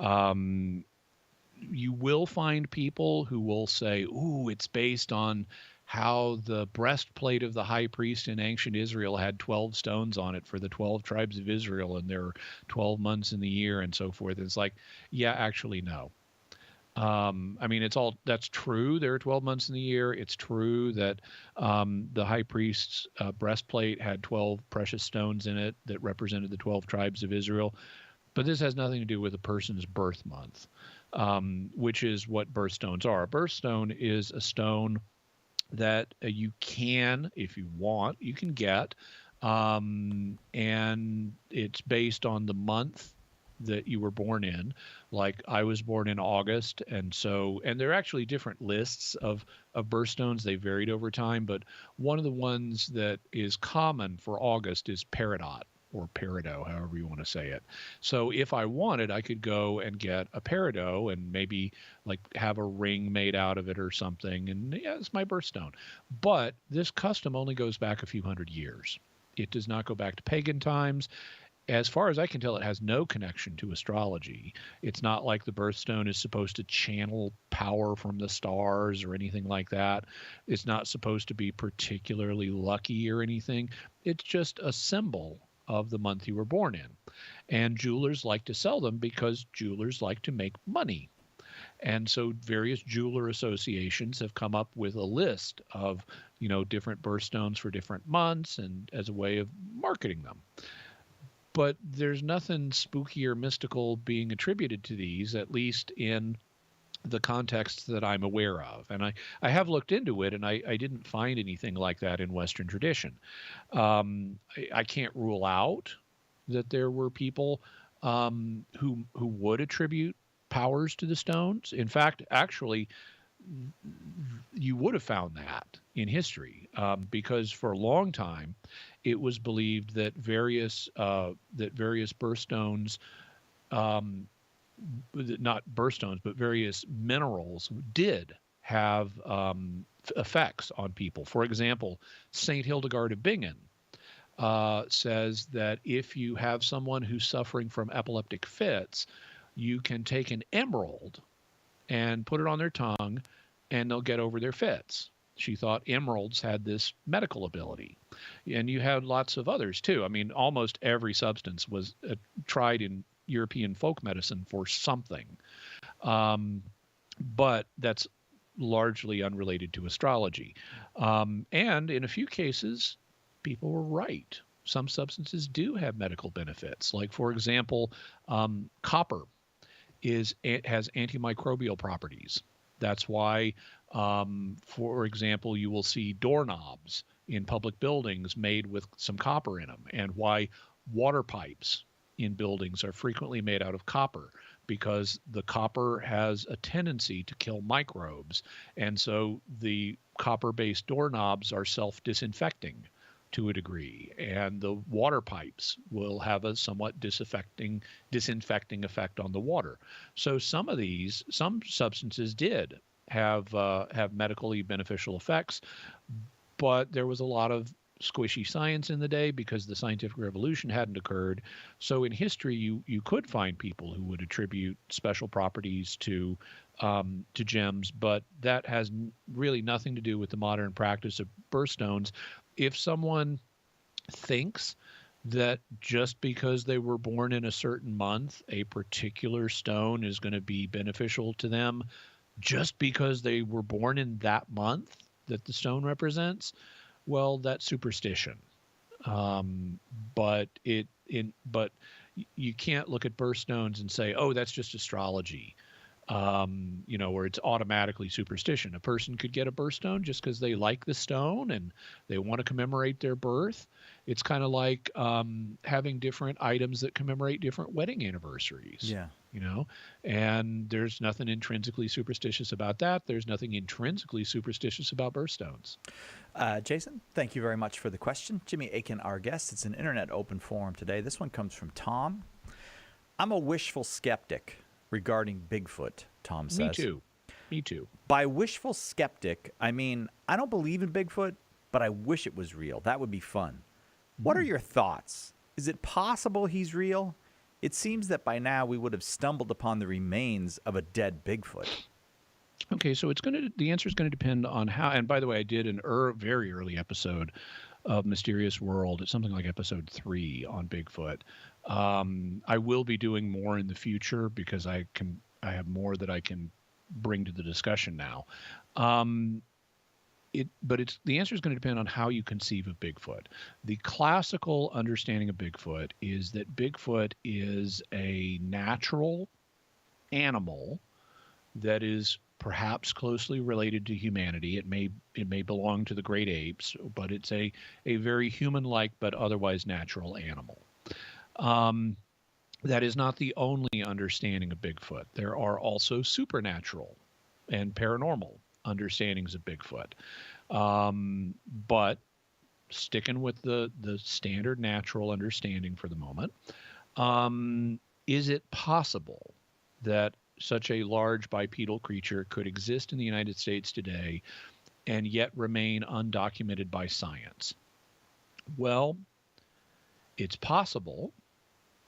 You will find people who will say, ooh, it's based on how the breastplate of the high priest in ancient Israel had 12 stones on it for the 12 tribes of Israel, and there are 12 months in the year and so forth. It's like, yeah, actually, no. I mean, that's true. There are 12 months in the year. It's true that the high priest's breastplate had 12 precious stones in it that represented the 12 tribes of Israel. But this has nothing to do with a person's birth month, which is what birthstones are. A birthstone is a stone that you can, if you want, you can get, and it's based on the month that you were born in. Like I was born in August, and there are actually different lists of birthstones. They varied over time, but one of the ones that is common for August is peridot, or peridot, however you want to say it. So if I wanted, I could go and get a peridot and maybe like have a ring made out of it or something, and yeah, it's my birthstone. But this custom only goes back a few hundred years. It does not go back to pagan times. As far as I can tell, it has no connection to astrology. It's not like the birthstone is supposed to channel power from the stars or anything like that. It's not supposed to be particularly lucky or anything. It's just a symbol of the month you were born in. And jewelers like to sell them because jewelers like to make money. And so various jeweler associations have come up with a list of, different birthstones for different months and as a way of marketing them. But there's nothing spooky or mystical being attributed to these, at least in the context that I'm aware of. And I have looked into it, and I didn't find anything like that in Western tradition. I can't rule out that there were people who would attribute powers to the stones. In fact, actually, you would have found that in history, because for a long time, it was believed that various birthstones not birthstones, but various minerals did have effects on people. For example, St. Hildegard of Bingen says that if you have someone who's suffering from epileptic fits, you can take an emerald and put it on their tongue, and they'll get over their fits. She thought emeralds had this medical ability. And you had lots of others, too. I mean, almost every substance was tried in European folk medicine for something. But that's largely unrelated to astrology. And in a few cases, people were right. Some substances do have medical benefits. Like, for example, copper has antimicrobial properties. That's why, for example, you will see doorknobs in public buildings made with some copper in them, and why water pipes in buildings are frequently made out of copper, because the copper has a tendency to kill microbes. And so the copper-based doorknobs are self-disinfecting to a degree, and the water pipes will have a somewhat disinfecting effect on the water. So some substances did have medically beneficial effects, but there was a lot of squishy science in the day because the scientific revolution hadn't occurred. So in history, you could find people who would attribute special properties to gems, but that has really nothing to do with the modern practice of birthstones. If someone thinks that just because they were born in a certain month, a particular stone is going to be beneficial to them, just because they were born in that month that the stone represents, well, that's superstition. But you can't look at birthstones and say, oh, that's just astrology. Where it's automatically superstition. A person could get a birthstone just because they like the stone and they want to commemorate their birth. It's kind of like having different items that commemorate different wedding anniversaries. Yeah. And there's nothing intrinsically superstitious about that. There's nothing intrinsically superstitious about birthstones. Jason, thank you very much for the question. Jimmy Akin, our guest. It's an internet open forum today. This one comes from Tom. I'm a wishful skeptic regarding Bigfoot, Tom says. Me too. By wishful skeptic, I mean, I don't believe in Bigfoot, but I wish it was real. That would be fun. What are your thoughts? Is it possible he's real? It seems that by now we would have stumbled upon the remains of a dead Bigfoot. Okay, so the answer is going to depend on how, and by the way, I did a very early episode of Mysterious World. It's something like episode 3 on Bigfoot. I will be doing more in the future because I have more that I can bring to the discussion now. The answer is going to depend on how you conceive of Bigfoot. The classical understanding of Bigfoot is that Bigfoot is a natural animal that is perhaps closely related to humanity. It may belong to the great apes, but it's a very human-like but otherwise natural animal. That is not the only understanding of Bigfoot. There are also supernatural and paranormal understandings of Bigfoot. But sticking with the standard natural understanding for the moment, is it possible that such a large bipedal creature could exist in the United States today and yet remain undocumented by science? Well, it's possible.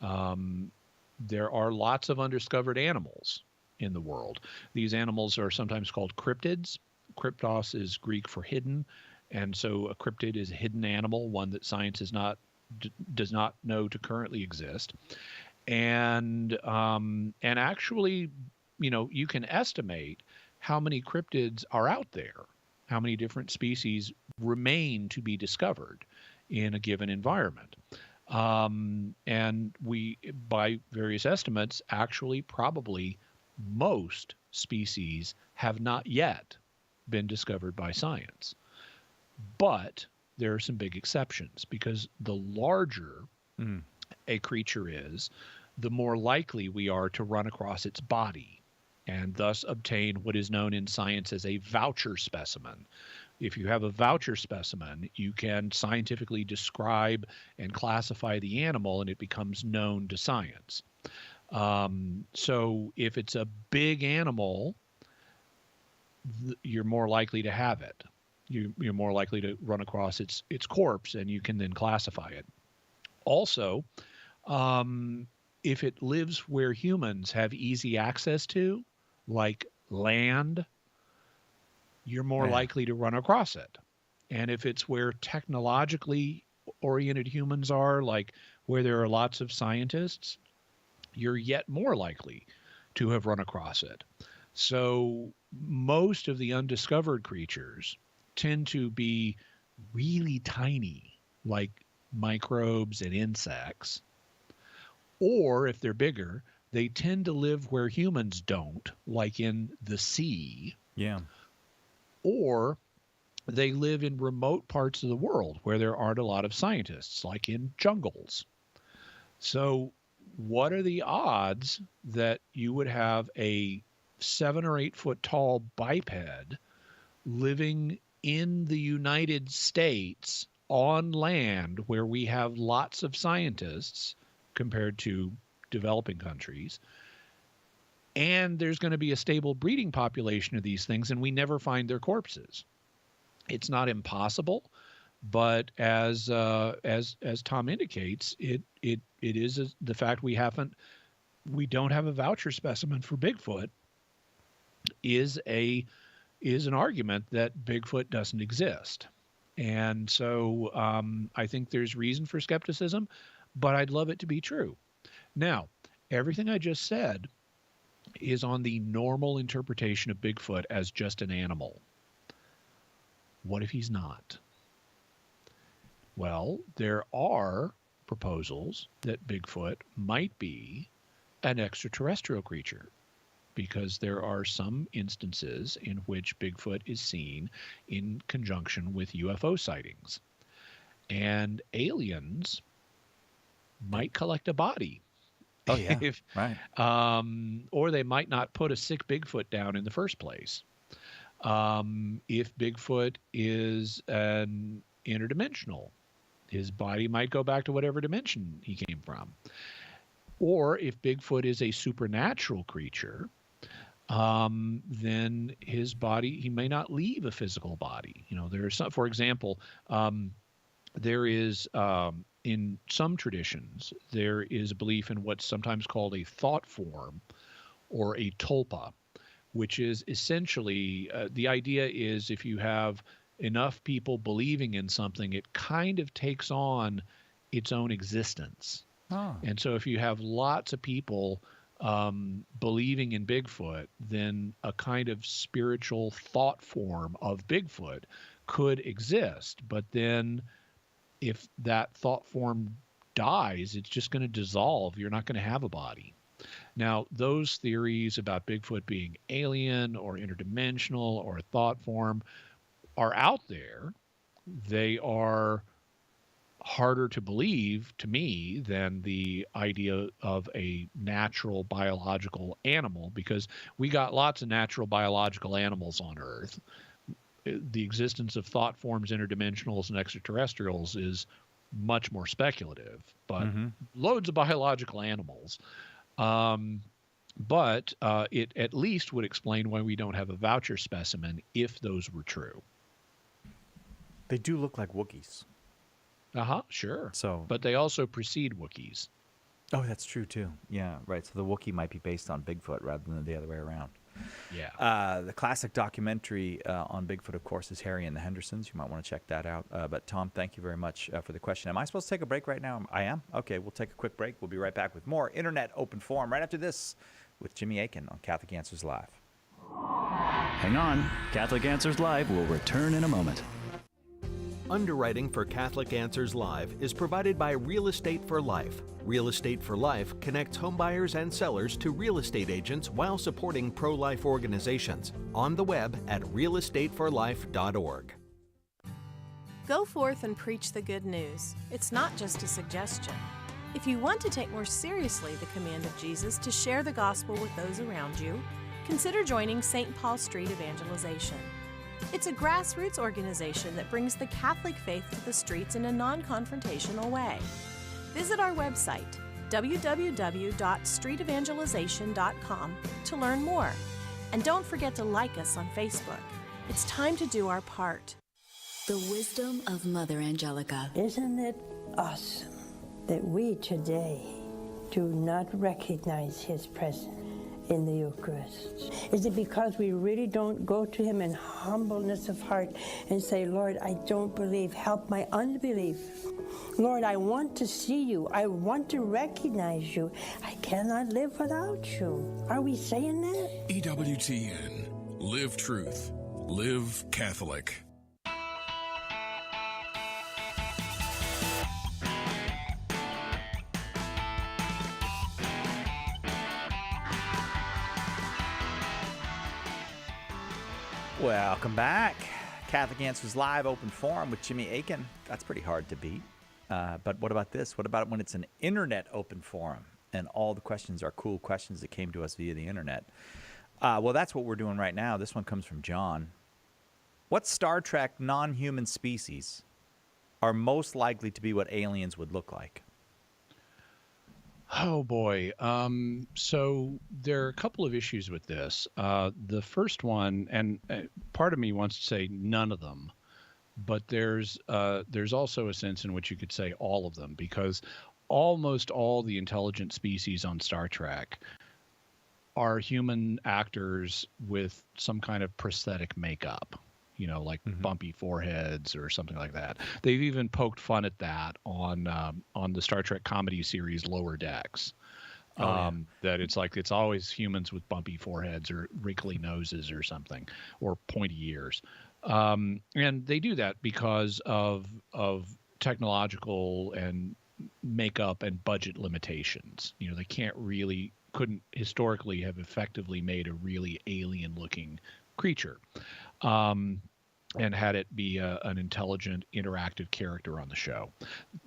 There are lots of undiscovered animals in the world. These animals are sometimes called cryptids. Kryptos is Greek for hidden, and so a cryptid is a hidden animal, one that science does not know to currently exist. And actually, you can estimate how many cryptids are out there, how many different species remain to be discovered in a given environment. And we, by various estimates, actually probably most species have not yet been discovered by science. But there are some big exceptions, because the larger a creature is, the more likely we are to run across its body and thus obtain what is known in science as a voucher specimen. If you have a voucher specimen, you can scientifically describe and classify the animal, and it becomes known to science. So if it's a big animal, you're more likely to have it. You're more likely to run across its corpse, and you can then classify it. Also, if it lives where humans have easy access to, like land, you're more likely to run across it. And if it's where technologically oriented humans are, like where there are lots of scientists, you're yet more likely to have run across it. So most of the undiscovered creatures tend to be really tiny, like microbes and insects. Or if they're bigger, they tend to live where humans don't, like in the sea. Yeah. Or they live in remote parts of the world where there aren't a lot of scientists, like in jungles. So what are the odds that you would have a 7 or 8 foot tall biped living in the United States on land where we have lots of scientists compared to developing countries, and there's going to be a stable breeding population of these things, and we never find their corpses? It's not impossible, but as Tom indicates, it is the fact we don't have a voucher specimen for Bigfoot is an argument that Bigfoot doesn't exist. And so I think there's reason for skepticism, but I'd love it to be true. Now, everything I just said is on the normal interpretation of Bigfoot as just an animal. What if he's not? Well, there are proposals that Bigfoot might be an extraterrestrial creature, because there are some instances in which Bigfoot is seen in conjunction with UFO sightings. And aliens might collect a body. Oh, yeah. Right. Or they might not put a sick Bigfoot down in the first place. If Bigfoot is an interdimensional, his body might go back to whatever dimension he came from. Or if Bigfoot is a supernatural creature, then his body, he may not leave a physical body. There's some, for example, there is, in some traditions, there is a belief in what's sometimes called a thought form or a tulpa, which is essentially, the idea is if you have enough people believing in something, it kind of takes on its own existence. Oh. And so if you have lots of people believing in Bigfoot, then a kind of spiritual thought form of Bigfoot could exist. But then if that thought form dies, it's just going to dissolve. You're not going to have a body. Now, those theories about Bigfoot being alien or interdimensional or a thought form are out there. They are harder to believe to me than the idea of a natural biological animal, because we got lots of natural biological animals on Earth. The existence of thought forms, interdimensionals, and extraterrestrials is much more speculative, but loads of biological animals. But it at least would explain why we don't have a voucher specimen if those were true. They do look like Wookiees. Sure. So, but they also precede Wookiees. Oh, that's true too. Yeah, right. So the Wookiee might be based on Bigfoot rather than the other way around. Yeah. The classic documentary on Bigfoot, of course, is Harry and the Hendersons. You might want to check that out. But Tom, thank you very much for the question. Am I supposed to take a break right now? I am? Okay, we'll take a quick break. We'll be right back with more Internet Open Forum right after this with Jimmy Akin on Catholic Answers Live. Hang on. Catholic Answers Live will return in a moment. Underwriting for Catholic Answers Live is provided by Real Estate for Life. Real Estate for Life connects homebuyers and sellers to real estate agents while supporting pro-life organizations. On the web at realestateforlife.org. Go forth and preach the good news. It's not just a suggestion. If you want to take more seriously the command of Jesus to share the gospel with those around you, consider joining St. Paul Street Evangelization. It's a grassroots organization that brings the Catholic faith to the streets in a non-confrontational way. Visit our website, www.streetevangelization.com to learn more. And don't forget to like us on Facebook. It's time to do our part. The wisdom of Mother Angelica. Isn't it awesome that we today do not recognize his presence in the Eucharist? Is it because we really don't go to him in humbleness of heart and say, Lord, I don't believe, help my unbelief. Lord, I want to see you. I want to recognize you. I cannot live without you. Are we saying that? EWTN. Live truth. Live Catholic. Welcome back. Catholic Answers Live, open forum with Jimmy Akin. That's pretty hard to beat. But what about this? What about when it's an internet open forum and all the questions are cool questions that came to us via the internet? Well, that's what we're doing right now. This one comes from John. What Star Trek non-human species are most likely to be what aliens would look like? Oh boy. So there are a couple of issues with this. The first one, and part of me wants to say none of them, but there's also a sense in which you could say all of them, because almost all the intelligent species on Star Trek are human actors with some kind of prosthetic makeup, like bumpy foreheads or something like that. They've even poked fun at that on the Star Trek comedy series Lower Decks. That it's always humans with bumpy foreheads or wrinkly noses or something, or pointy ears. And they do that because of technological and makeup and budget limitations. They couldn't historically have effectively made a really alien looking creature. And had it be an intelligent, interactive character on the show.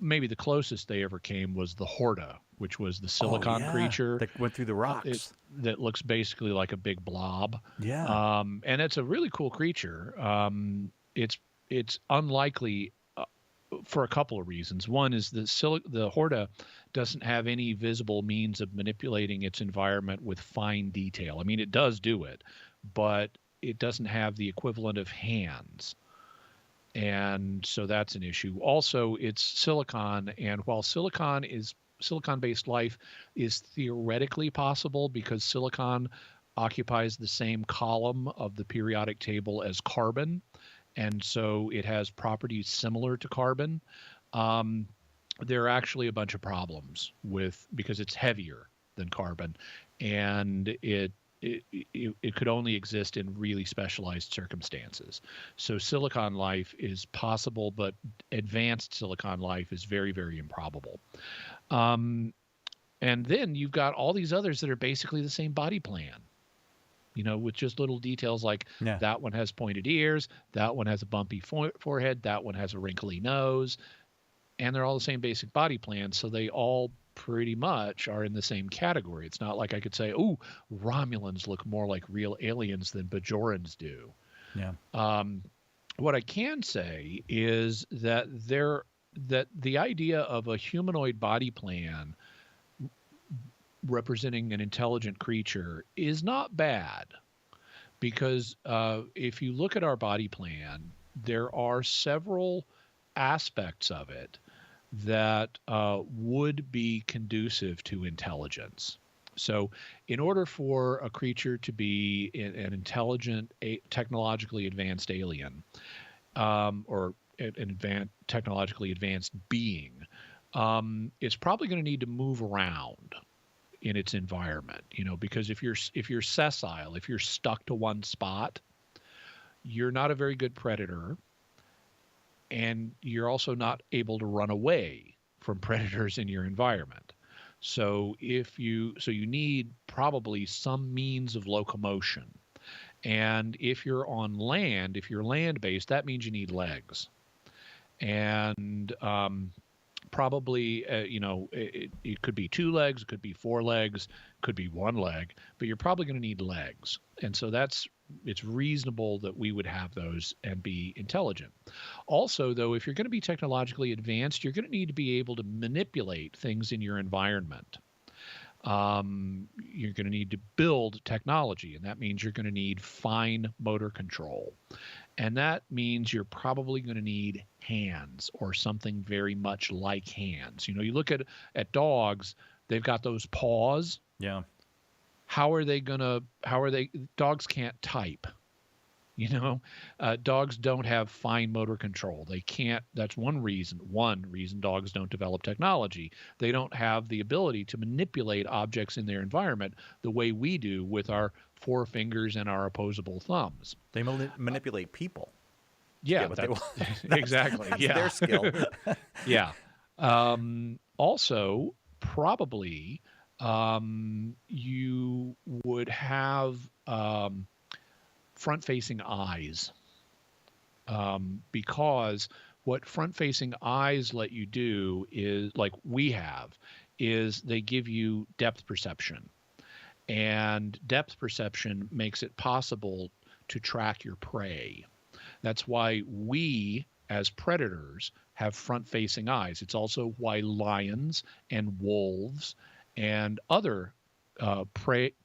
Maybe the closest they ever came was the Horta, which was the silicon creature that went through the rocks. That looks basically like a big blob. Yeah. And it's a really cool creature. It's unlikely for a couple of reasons. One is the Horta doesn't have any visible means of manipulating its environment with fine detail. I mean, it does do it, but it doesn't have the equivalent of hands. And so that's an issue. Also, it's silicon, and while silicon-based life is theoretically possible because silicon occupies the same column of the periodic table as carbon, and so it has properties similar to carbon, there are actually a bunch of problems because it's heavier than carbon, and it could only exist in really specialized circumstances. So silicon life is possible, but advanced silicon life is very, very improbable. And then you've got all these others that are basically the same body plan, with just little details like that one has pointed ears, that one has a bumpy forehead, that one has a wrinkly nose, and they're all the same basic body plan. So they all pretty much are in the same category. It's not like I could say, oh, Romulans look more like real aliens than Bajorans do. Yeah. What I can say is that the idea of a humanoid body plan representing an intelligent creature is not bad, because if you look at our body plan, there are several aspects of it that would be conducive to intelligence. So in order for a creature to be an intelligent, technologically advanced alien, or an technologically advanced being, it's probably going to need to move around in its environment, because if you're sessile, if you're stuck to one spot, you're not a very good predator. And you're also not able to run away from predators in your environment. So you need probably some means of locomotion. And if you're on land, if you're land-based, that means you need legs. And probably, it could be 2 legs, it could be 4 legs, could be 1 leg, but you're probably going to need legs. And so that's it's reasonable that we would have those and be intelligent. Also, though, if you're going to be technologically advanced, you're going to need to be able to manipulate things in your environment. You're going to need to build technology, and that means you're going to need fine motor control. And that means you're probably going to need hands or something very much like hands. You know, you look at dogs, they've got those paws. Yeah. Dogs can't type. You know, dogs don't have fine motor control. They can't. That's one reason dogs don't develop technology. They don't have the ability to manipulate objects in their environment the way we do with our forefingers and our opposable thumbs. They manipulate people. Yeah, exactly. That's yeah. their skill. Yeah. Also, probably you would have front-facing eyes, because what front-facing eyes let you do is, like we have, is they give you depth perception. And depth perception makes it possible to track your prey. That's why we, as predators, have front-facing eyes. It's also why lions and wolves and other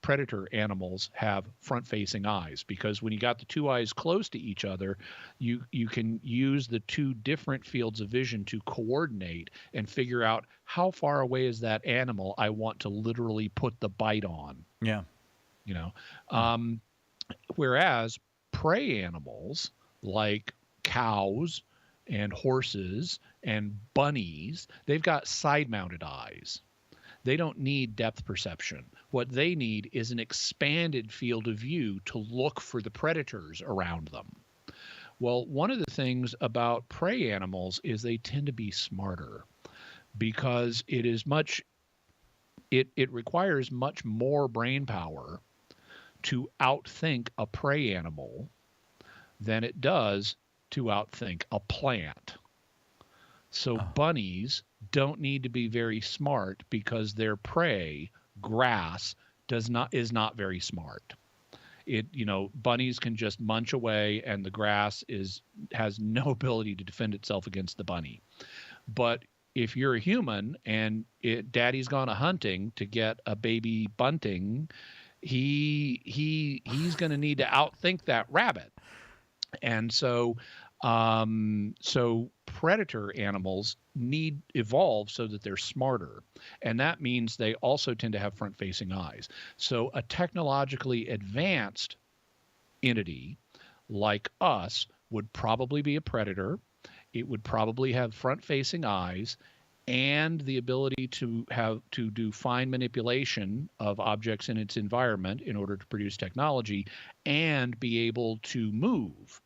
predator animals have front-facing eyes, because when you got the two eyes close to each other, you can use the two different fields of vision to coordinate and figure out how far away is that animal I want to literally put the bite on. Yeah. You know, whereas prey animals like cows and horses and bunnies, they've got side-mounted eyes. They don't need depth perception. What they need is an expanded field of view to look for the predators around them. Well, one of the things about prey animals is they tend to be smarter, because it requires much more brain power to outthink a prey animal than it does to outthink a plant. So bunnies don't need to be very smart, because their prey, grass, is not very smart. Bunnies can just munch away, and the grass has no ability to defend itself against the bunny. But if you're a human and daddy's gone hunting to get a baby bunting, he's going to need to outthink that rabbit. And so predator animals evolve so that they're smarter. And that means they also tend to have front-facing eyes. So a technologically advanced entity like us would probably be a predator. It would probably have front-facing eyes and the ability to do fine manipulation of objects in its environment in order to produce technology, and be able to move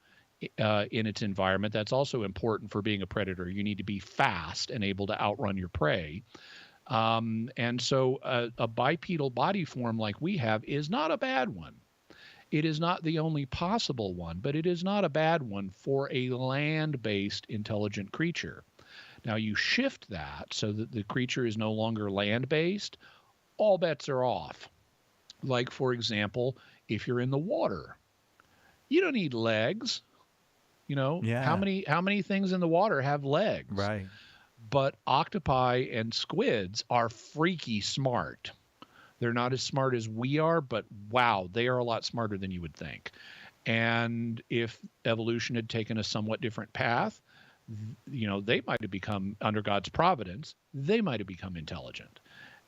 in its environment. That's also important for being a predator. You need to be fast and able to outrun your prey. And so a bipedal body form like we have is not a bad one. It is not the only possible one, but it is not a bad one for a land-based intelligent creature. Now you shift that so that the creature is no longer land-based, all bets are off. Like, for example, if you're in the water, you don't need legs. You know, how many things in the water have legs? Right. But octopi and squids are freaky smart. They're not as smart as we are, but wow, they are a lot smarter than you would think. And if evolution had taken a somewhat different path, they might have become, under God's providence, they might have become intelligent.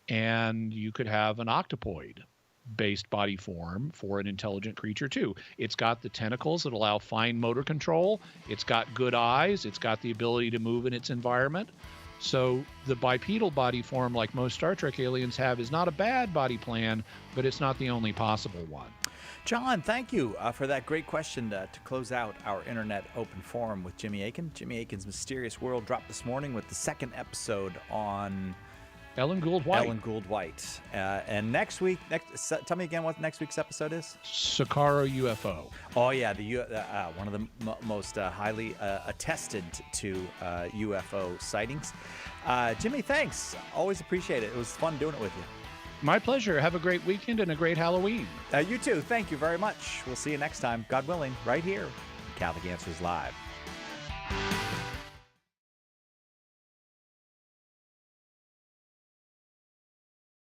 And you could have an octopoid-based body form for an intelligent creature too. It's got the tentacles that allow fine motor control. It's got good eyes. It's got the ability to move in its environment. So the bipedal body form, like most Star Trek aliens have, is not a bad body plan, but it's not the only possible one. John, thank you for that great question to close out our Internet Open Forum with Jimmy Akin. Jimmy Akin's Mysterious World dropped this morning with the second episode on Ellen Gould White. And next week, tell me again what next week's episode is. Sakaro UFO. Oh yeah, one of the most highly attested to UFO sightings. Jimmy, thanks. Always appreciate it. It was fun doing it with you. My pleasure. Have a great weekend and a great Halloween. You too. Thank you very much. We'll see you next time, God willing, right here, Catholic Answers Live.